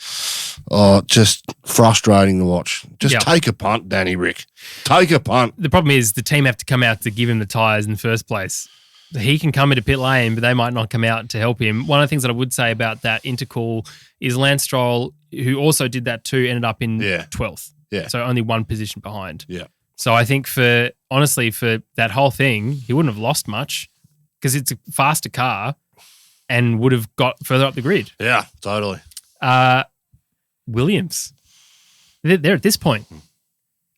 Oh, just frustrating to watch. Just take a punt, Danny Rick. Take a punt. The problem is the team have to come out to give him the tyres in the first place. He can come into pit lane, but they might not come out to help him. One of the things that I would say about that intercall is Lance Stroll, who also did that too, ended up in 12th. Yeah. So only one position behind. Yeah. So I think for that whole thing, he wouldn't have lost much because it's a faster car and would have got further up the grid. Yeah, totally. Williams. They're at this point.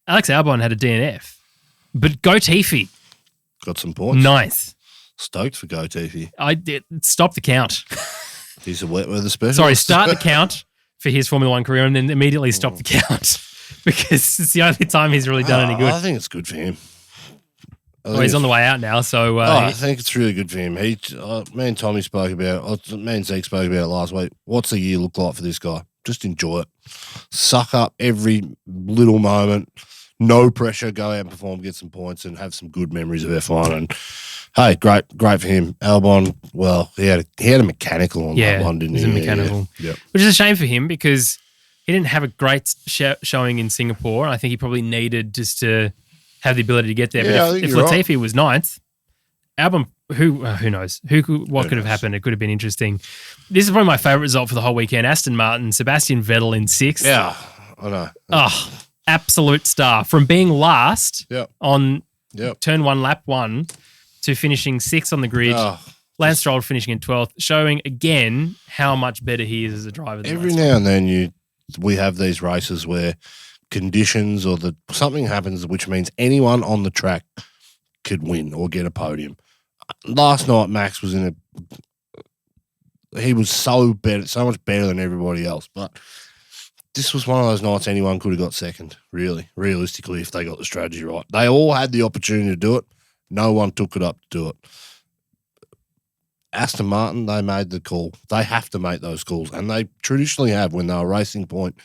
Alex Albon had a DNF, but Go Tiffy. Got some points. 9th. Stoked for Go Tiffy. I did stop the count. He's a wet weather specialist. Sorry, start the count for his Formula One career and then immediately stop the count because it's the only time he's really done any good. I think it's good for him. He's on the way out now, so... I think it's really good for him. Me and Tommy spoke about it. Me and Zeke spoke about it last week. What's the year look like for this guy? Just enjoy it. Suck up every little moment. No pressure. Go out and perform, get some points and have some good memories of F1. And, hey, great for him. Albon, well, he had a mechanical on that one, didn't he? It was a mechanical. Yeah. Which is a shame for him because he didn't have a great showing in Singapore. And I think he probably needed just to have the ability to get there. Yeah, but if Latifi was 9th, Albon, who knows? What could have happened? It could have been interesting. This is probably my favourite result for the whole weekend. Aston Martin, Sebastian Vettel in 6th. Yeah, I know. Oh, absolute star. From being last on turn 1, lap 1, to finishing 6th on the grid. Lance Stroll finishing in 12th, showing again how much better he is as a driver. Every now and then we have these races where conditions or something happens which means anyone on the track could win or get a podium. Last night, Max was he was so much better than everybody else. But this was one of those nights anyone could have got second, really, realistically, if they got the strategy right. They all had the opportunity to do it. No one took it up to do it. Aston Martin, they made the call. They have to make those calls, and they traditionally have when they were Racing Point.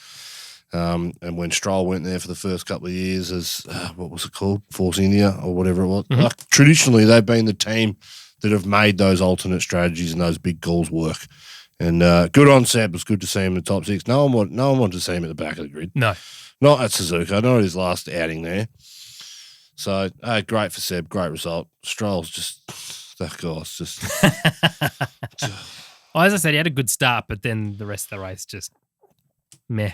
And when Stroll went there for the first couple of years as, what was it called, Force India or whatever it was. Mm-hmm. Like, traditionally, they've been the team that have made those alternate strategies and those big calls work. And good on Seb. It was good to see him in the top 6. No one wanted to see him at the back of the grid. No. Not at Suzuka. Not his last outing there. So, great for Seb. Great result. Stroll's just, that guy's just. Well, as I said, he had a good start, but then the rest of the race just meh.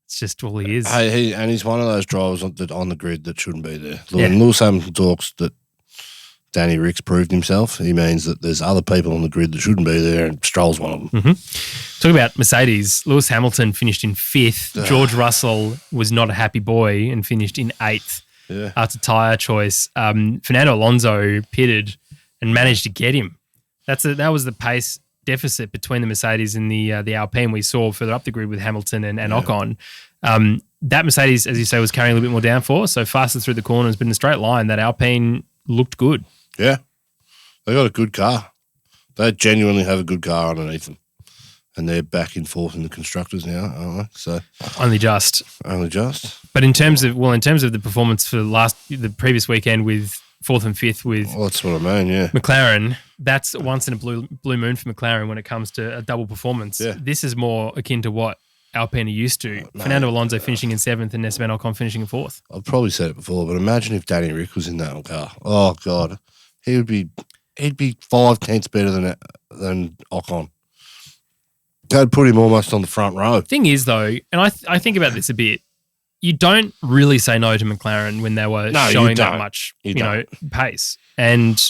It's just all he is. Hey, he's one of those drivers on the grid that shouldn't be there. When Lewis Hamilton talks that Danny Ricks proved himself, he means that there's other people on the grid that shouldn't be there, and Stroll's one of them. Mm-hmm. Talking about Mercedes, Lewis Hamilton finished in 5th. George Russell was not a happy boy and finished in 8th after tyre choice. Fernando Alonso pitted and managed to get him. That was the pace deficit between the Mercedes and the Alpine we saw further up the grid with Hamilton and Ocon. That Mercedes, as you say, was carrying a little bit more downforce, so faster through the corners, but in a straight line, that Alpine looked good. Yeah. They got a good car. They genuinely have a good car underneath them. And they're back in 4th in the constructors now, aren't they? So Only just. But in terms of the performance for the previous weekend with 4th and 5th with that's what I mean, yeah. McLaren, that's once in a blue moon for McLaren when it comes to a double performance. Yeah. This is more akin to what Alpine are used to. Fernando Alonso finishing in 7th and Esteban Ocon finishing in 4th. I've probably said it before, but imagine if Danny Rick was in that car. Oh God, he'd be 5 tenths better than Ocon. They'd put him almost on the front row. Thing is, though, and I think about this a bit. You don't really say no to McLaren when they were showing that much, pace. And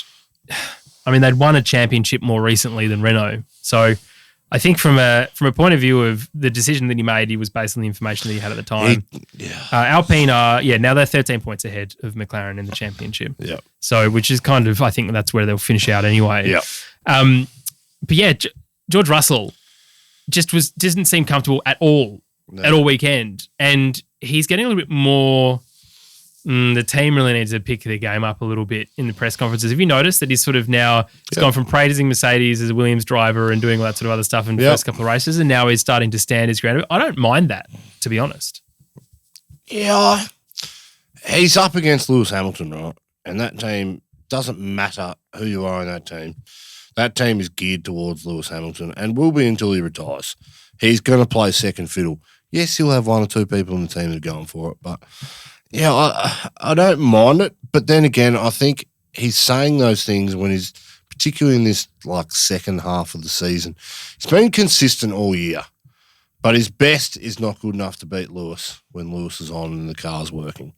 I mean, they'd won a championship more recently than Renault. So I think from a point of view of the decision that he made, he was based on the information that he had at the time. Alpine are, now they're 13 points ahead of McLaren in the championship. Yeah. So, which is kind of, I think that's where they'll finish out anyway. Yeah. But George Russell didn't seem comfortable at all weekend. And he's getting a little bit more. The team really needs to pick their game up a little bit in the press conferences. Have you noticed that he's sort of now gone from praising Mercedes as a Williams driver and doing all that sort of other stuff in the first couple of races, and now he's starting to stand his ground? I don't mind that, to be honest. Yeah, he's up against Lewis Hamilton, right? And that team, doesn't matter who you are in that team. That team is geared towards Lewis Hamilton and will be until he retires. He's going to play second fiddle. Yes, he'll have 1 or 2 people in the team that are going for it, but I don't mind it. But then again, I think he's saying those things when he's, particularly in this second half of the season, he's been consistent all year, but his best is not good enough to beat Lewis when Lewis is on and the car's working.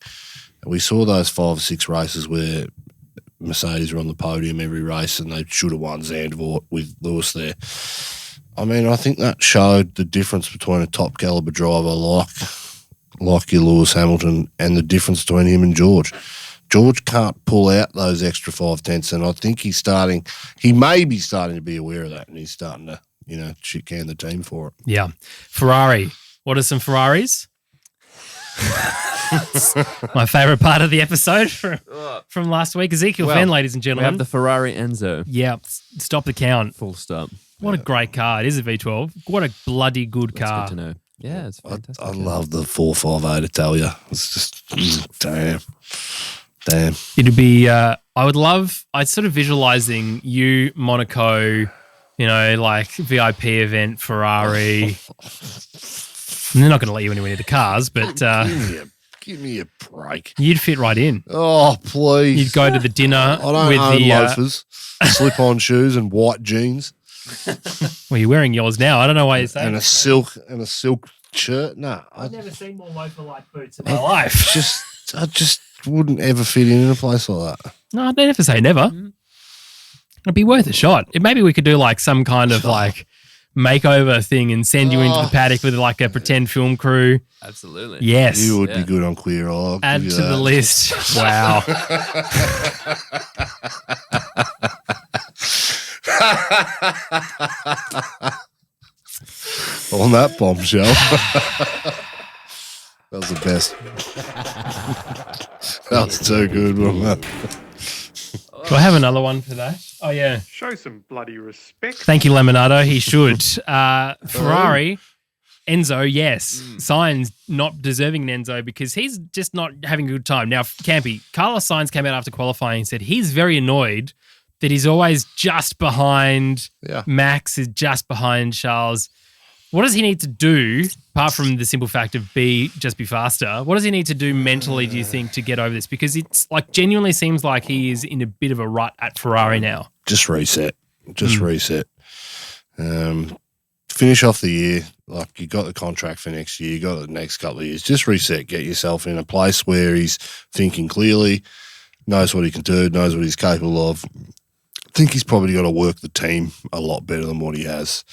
And we saw those 5 or 6 races where Mercedes were on the podium every race and they should have won Zandvoort with Lewis there. I mean, I think that showed the difference between a top caliber driver like your Lewis Hamilton and the difference between him and George. George can't pull out those extra 5 tenths, and I think he may be starting to be aware of that, and he's starting to, shit can the team for it. Yeah. Ferrari. What are some Ferraris? My favourite part of the episode from last week. Ezekiel Fenn, ladies and gentlemen. We have the Ferrari Enzo. Yeah. Stop the count. Full stop. What a great car. It is a V12. What a bloody good car. That's good to know. Yeah, it's fantastic. I love the 458 Italia. It's just, damn. It'd be, I'd sort of visualising you, Monaco, VIP event, Ferrari. And they're not going to let you anywhere near the cars, but give me a break. You'd fit right in. Oh, please. You'd go to the dinner I don't own loafers, slip-on shoes and white jeans. Well, you're wearing yours now. I don't know why you're saying and a silk shirt. No, I've never seen more loafer-like boots in my life. I just wouldn't ever fit in a place like that. No, they never say never. It'd be worth a shot. Maybe we could do like some kind of like makeover thing and send you into the paddock with like a pretend film crew. Absolutely. Yes. You would be good on Queer Eye. Add to the list. Wow. On that bombshell. That was the best. That was too good, wasn't it? Do I have another one for that? Oh, yeah. Show some bloody respect. Thank you, Lemonado. He should. Ferrari, Enzo, yes. Sainz not deserving an Enzo because he's just not having a good time. Now, Campy, Carlos Sainz came out after qualifying and said he's very annoyed that he's always just behind Max, is just behind Charles. What does he need to do, apart from the simple fact of just be faster? What does he need to do mentally, do you think, to get over this? Because it's like genuinely seems like he is in a bit of a rut at Ferrari now. Just reset. Reset. Finish off the year. Like you got the contract for next year. You got the next couple of years. Just reset. Get yourself in a place where he's thinking clearly, knows what he can do, knows what he's capable of. I think he's probably got to work the team a lot better than what he has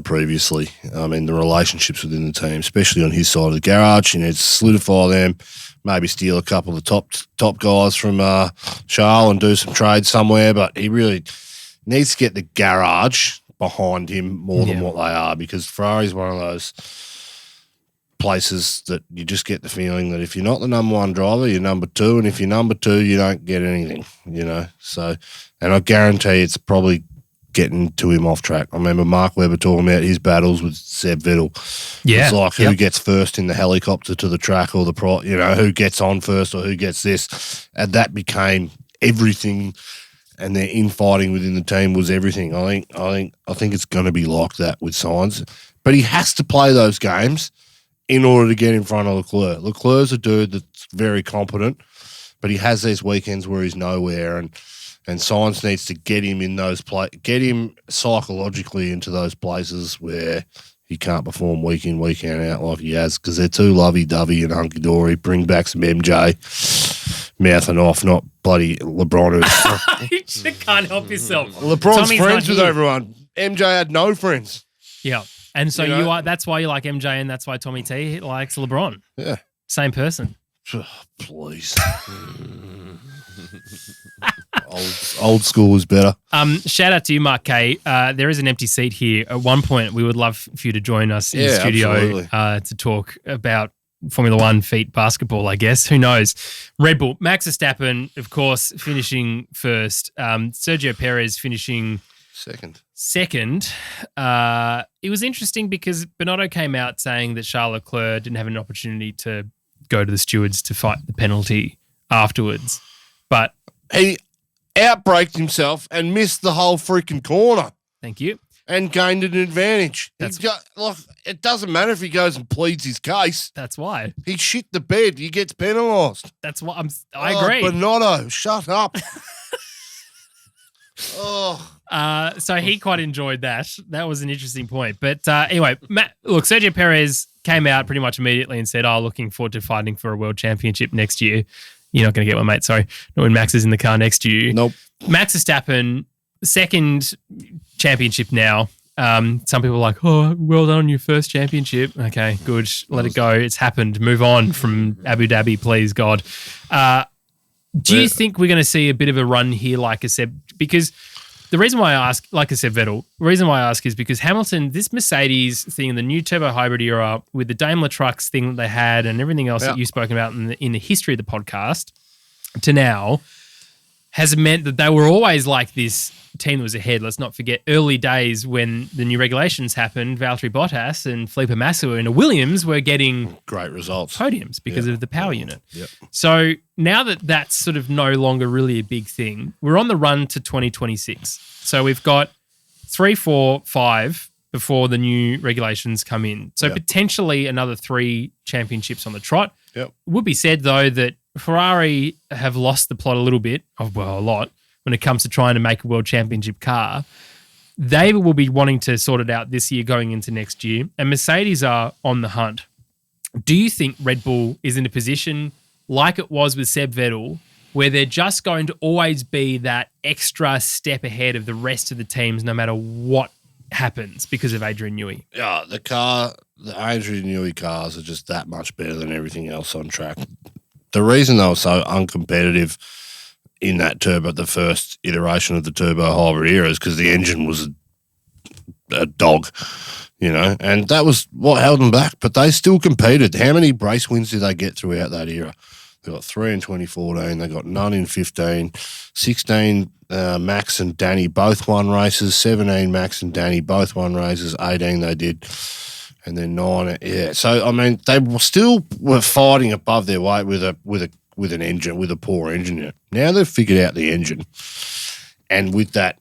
previously. I mean, the relationships within the team, especially on his side of the garage, you need to solidify them, maybe steal a couple of the top guys from Charles and do some trades somewhere, but he really needs to get the garage behind him more than what they are, because Ferrari's one of those places that you just get the feeling that if you're not the number one driver, you're number two, and if you're number two, you don't get anything, So, and I guarantee it's probably getting to him off track. I remember Mark Webber talking about his battles with Seb Vettel. Yeah. It's like who gets first in the helicopter to the track or who gets on first or who gets this. And that became everything, and their infighting within the team was everything. I think it's going to be like that with Sainz. But he has to play those games in order to get in front of Leclerc. Leclerc's a dude that's very competent, but he has these weekends where he's nowhere, and Sainz needs to get him in those get him psychologically into those places where he can't perform week in, week out like he has, because they're too lovey-dovey and hunky-dory. Bring back some MJ, mouthing off, not bloody LeBron. You can't help yourself. LeBron's Tommy's friends not with here. everyone. MJ had no friends. Yeah. And so that's why you like MJ, and that's why Tommy T likes LeBron. Yeah. Same person. Please. Old school was better. Shout out to you, Mark K. There is an empty seat here. At one point, we would love for you to join us in the studio to talk about Formula One feet basketball, I guess. Who knows? Red Bull. Max Verstappen, of course, finishing first. Sergio Perez finishing second. It was interesting because Binotto came out saying that Charles Leclerc didn't have an opportunity to go to the stewards to fight the penalty afterwards. But he outbraked himself and missed the whole freaking corner. Thank you. And gained an advantage. It doesn't matter if he goes and pleads his case. That's why. He shit the bed. He gets penalised. That's what I agree. Binotto, shut up. So he quite enjoyed that. That was an interesting point. But anyway, Sergio Perez came out pretty much immediately and said, looking forward to fighting for a world championship next year. You're not going to get one, mate. Sorry. Not when Max is in the car next to you. Nope. Max Verstappen, second championship now. Some people are like, well done on your first championship. Okay, good. Let it go. It's happened. Move on from Abu Dhabi, please, God. Do you think we're going to see a bit of a run here, like I said? Because the reason why I ask, like I said, Vettel, the reason why I ask is because Hamilton, this Mercedes thing, the new turbo hybrid era with the Daimler trucks thing that they had and everything else that you've spoken about in the history of the podcast to now has meant that they were always like this team that was ahead. Let's not forget early days when the new regulations happened, Valtteri Bottas and Felipe Massa in a Williams were getting great results, podiums because of the power unit. Yep. So now that that's sort of no longer really a big thing, we're on the run to 2026. So we've got 3, 4, 5 before the new regulations come in. So potentially another 3 championships on the trot. Yep. It would be said, though, that Ferrari have lost the plot a little bit, a lot, when it comes to trying to make a world championship car. They will be wanting to sort it out this year going into next year, and Mercedes are on the hunt. Do you think Red Bull is in a position like it was with Seb Vettel, where they're just going to always be that extra step ahead of the rest of the teams no matter what happens because of Adrian Newey? Yeah, the Adrian Newey cars are just that much better than everything else on track. The reason they were so uncompetitive in that the first iteration of the turbo hybrid era is because the engine was a dog, and that was what held them back. But they still competed. How many race wins did they get throughout that era? They got 3 in 2014. They got none in 15. 16, Max and Danny both won races. 17, Max and Danny both won races. 18 they did. And then 9, yeah. So, I mean, they were fighting above their weight with an engine, with a poor engine. Now they've figured out the engine. And with that,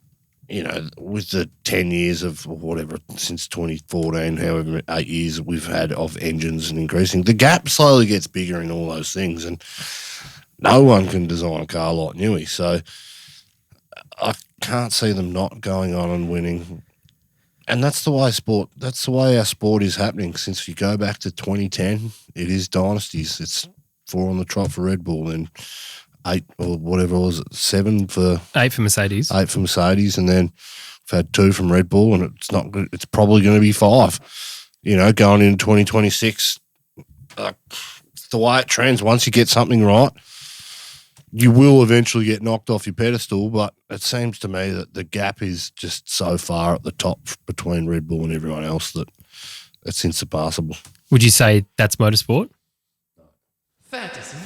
with the 10 years of whatever, since 2014, however 8 years we've had of engines and increasing, the gap slowly gets bigger in all those things. And no one can design a car like Newey. So I can't see them not going on and winning. And that's the way our sport is happening. Since you go back to 2010, it is dynasties. It's 4 on the trot for Red Bull and 8 or whatever it was, 7 for 8 for Mercedes. 8 for Mercedes, and then we've had 2 from Red Bull, and it's not good. It's probably going to be 5. Going into 2026, the way it trends. Once you get something right, you will eventually get knocked off your pedestal. But it seems to me that the gap is just so far at the top between Red Bull and everyone else that it's insurpassable. Would you say that's motorsport? Fantasy.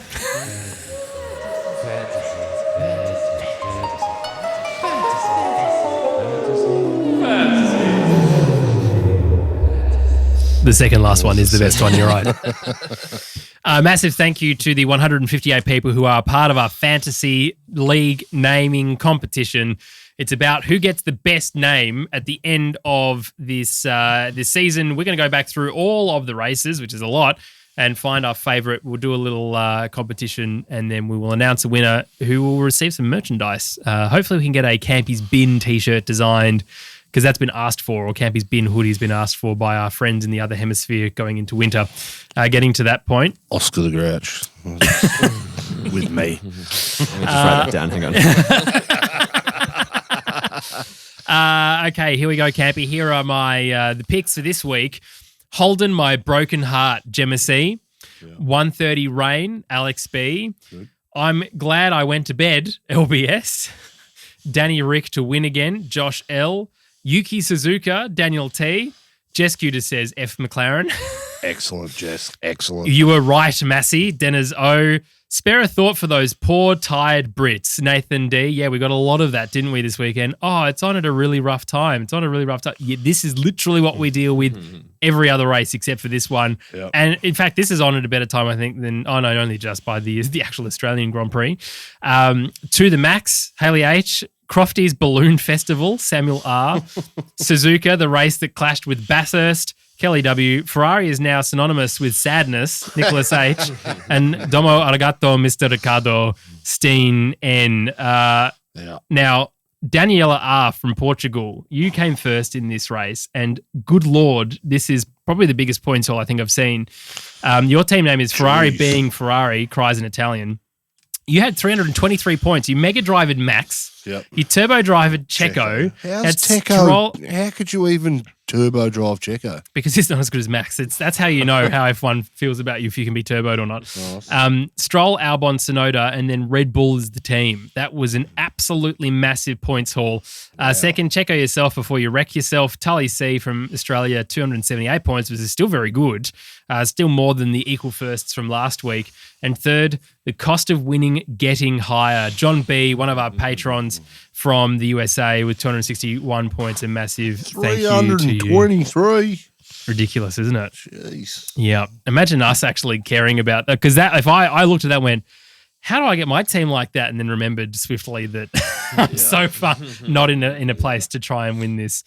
The second last one is the best one, you're right. Massive thank you to the 158 people who are part of our fantasy league naming competition. It's about who gets the best name at the end of this season. We're going to go back through all of the races, which is a lot, and find our favourite. We'll do a little competition, and then we will announce a winner who will receive some merchandise. Hopefully we can get a Campy's Bin t-shirt designed, because that's been asked for, or Campy's Bin hoodie's been asked for by our friends in the other hemisphere going into winter. Getting to that point. Oscar the Grouch. With me. Let me just write that down. Hang on. Okay, here we go, Campy. Here are my the picks for this week. Holden, My Broken Heart, Gemma C. Yeah. 130 Rain, Alex B. Good. I'm Glad I Went to Bed, LBS. Danny Rick to win again, Josh L. Yuki Suzuka, Daniel T. Jess Cuter says F. McLaren. Excellent, Jess. Excellent. You were right, Massey. Dennis O. Spare a thought for those poor, tired Brits. Nathan D. Yeah, we got a lot of that, didn't we, this weekend? Oh, it's on at a really rough time. Yeah, this is literally what we deal with every other race except for this one. Yep. And in fact, this is on at a better time, I think, than, only just by the actual Australian Grand Prix. To the max, Haley H. Crofty's Balloon Festival, Samuel R. Suzuka, the race that clashed with Bathurst, Kelly W. Ferrari is now synonymous with sadness, Nicholas H. And Domo Arigato, Mr. Ricardo, Steen N. Now, Daniela R. from Portugal, you came first in this race, and good Lord, this is probably the biggest points haul I think I've seen. Your team name is Ferrari Being Ferrari, cries in Italian. You had 323 points. You mega drivered Max. Yep. You turbo drivered Checo. How's Checo? How could you even turbo drive Checo? Because he's not as good as Max. That's how you know how F1 feels about you, if you can be turboed or not. Nice. Stroll, Albon, Tsunoda, and then Red Bull is the team. That was an absolutely massive points haul. Second, Checo yourself before you wreck yourself. Tully C from Australia, 278 points, which is still very good. Still more than the equal firsts from last week. And third, the cost of winning getting higher. John B, one of our patrons from the USA, with 261 points, a massive thank you to you. 323. Ridiculous, isn't it? Jeez. Yeah. Imagine us actually caring about that, because if I looked at that and went, how do I get my team like that? And then remembered swiftly that I'm so far not in a place to try and win this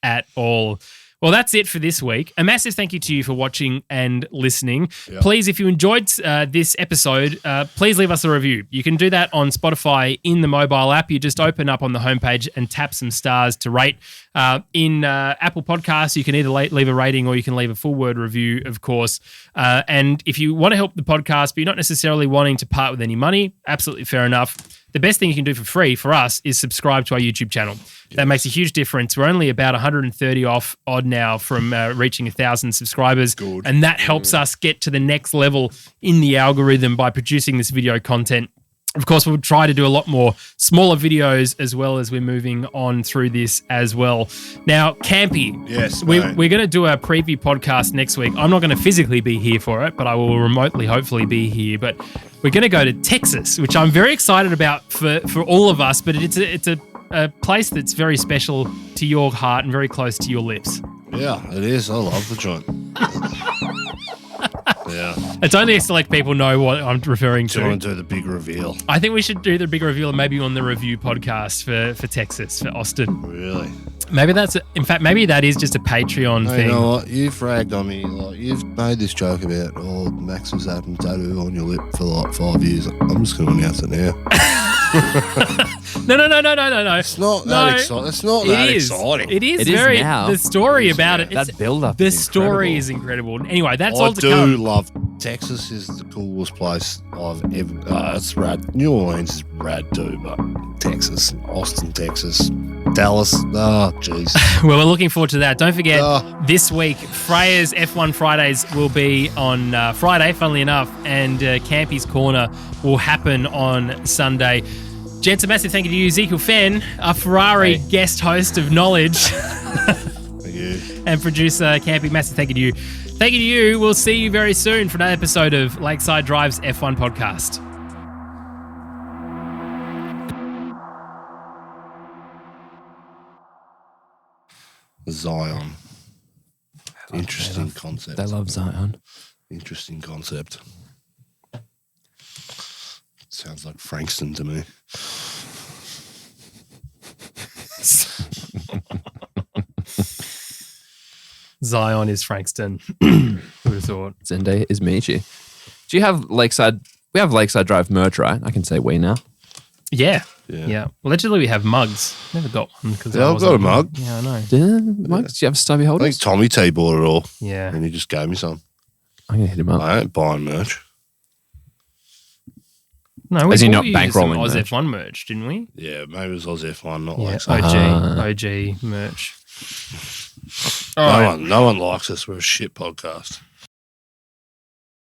at all. Well, that's it for this week. A massive thank you to you for watching and listening. Yep. Please, if you enjoyed this episode, please leave us a review. You can do that on Spotify in the mobile app. You just open up on the homepage and tap some stars to rate. In Apple Podcasts, you can either leave a rating or you can leave a full word review, of course. And if you want to help the podcast, but you're not necessarily wanting to part with any money, absolutely fair enough. The best thing you can do for free for us is subscribe to our YouTube channel. Yes. That makes a huge difference. We're only about 130 off odd now from reaching 1,000 subscribers. Good. And that helps us get to the next level in the algorithm by producing this video content. Of course, we'll try to do a lot more smaller videos as well as we're moving on through this as well. Now, Campy, yes, we're going to do a preview podcast next week. I'm not going to physically be here for it, but I will remotely hopefully be here. But we're going to go to Texas, which I'm very excited about for all of us, but it's a place that's very special to your heart and very close to your lips. Yeah, it is. I love the joint. Yeah. It's only a select people know what I'm referring to. Do you want to do the big reveal? I think we should do the big reveal maybe on the review podcast for Texas, for Austin. Really? Maybe maybe that is just a Patreon thing. You know what? You've ragged on me. Like, you've made this joke about, Max was having a tattoo on your lip for like 5 years. I'm just going to announce it now. No. It's not that exciting. It's not that exciting. It is very now. The story about it. That build-up. The story is incredible. Anyway, that's all to come. I do love Texas. Is the coolest place I've ever. It's rad. New Orleans is rad too, but Texas, Austin, Texas, Dallas. Oh, jeez. Well, we're looking forward to that. Don't forget, this week, Freya's F1 Fridays will be on Friday, funnily enough, and Campy's Corner will happen on Sunday. Gents, a massive thank you to you, Ezekiel Fenn, our Ferrari guest host of knowledge. Thank you. And producer Campy, massive thank you to you. Thank you to you. We'll see you very soon for another episode of Lakeside Drive's F1 podcast. Zion. Interesting concept. They love Zion. Interesting concept. Sounds like Frankston to me. Zion is Frankston. Who would have thought? Zende is Michi. Do you have Lakeside? We have Lakeside Drive merch, right? I can say we now. Yeah. Allegedly, we have mugs. Never got one. Yeah, I've got a mug. Yeah, I know. Mugs? Do you have stubby holders? I think Tommy T bought it all. Yeah. And he just gave me some. I'm going to hit him up. I ain't buying merch. No, we As in not bought bankrolling Oz merch. F1 merch, didn't we? Yeah, maybe it was Oz F1, not Yeah, like OG merch. No one likes us. We're a shit podcast.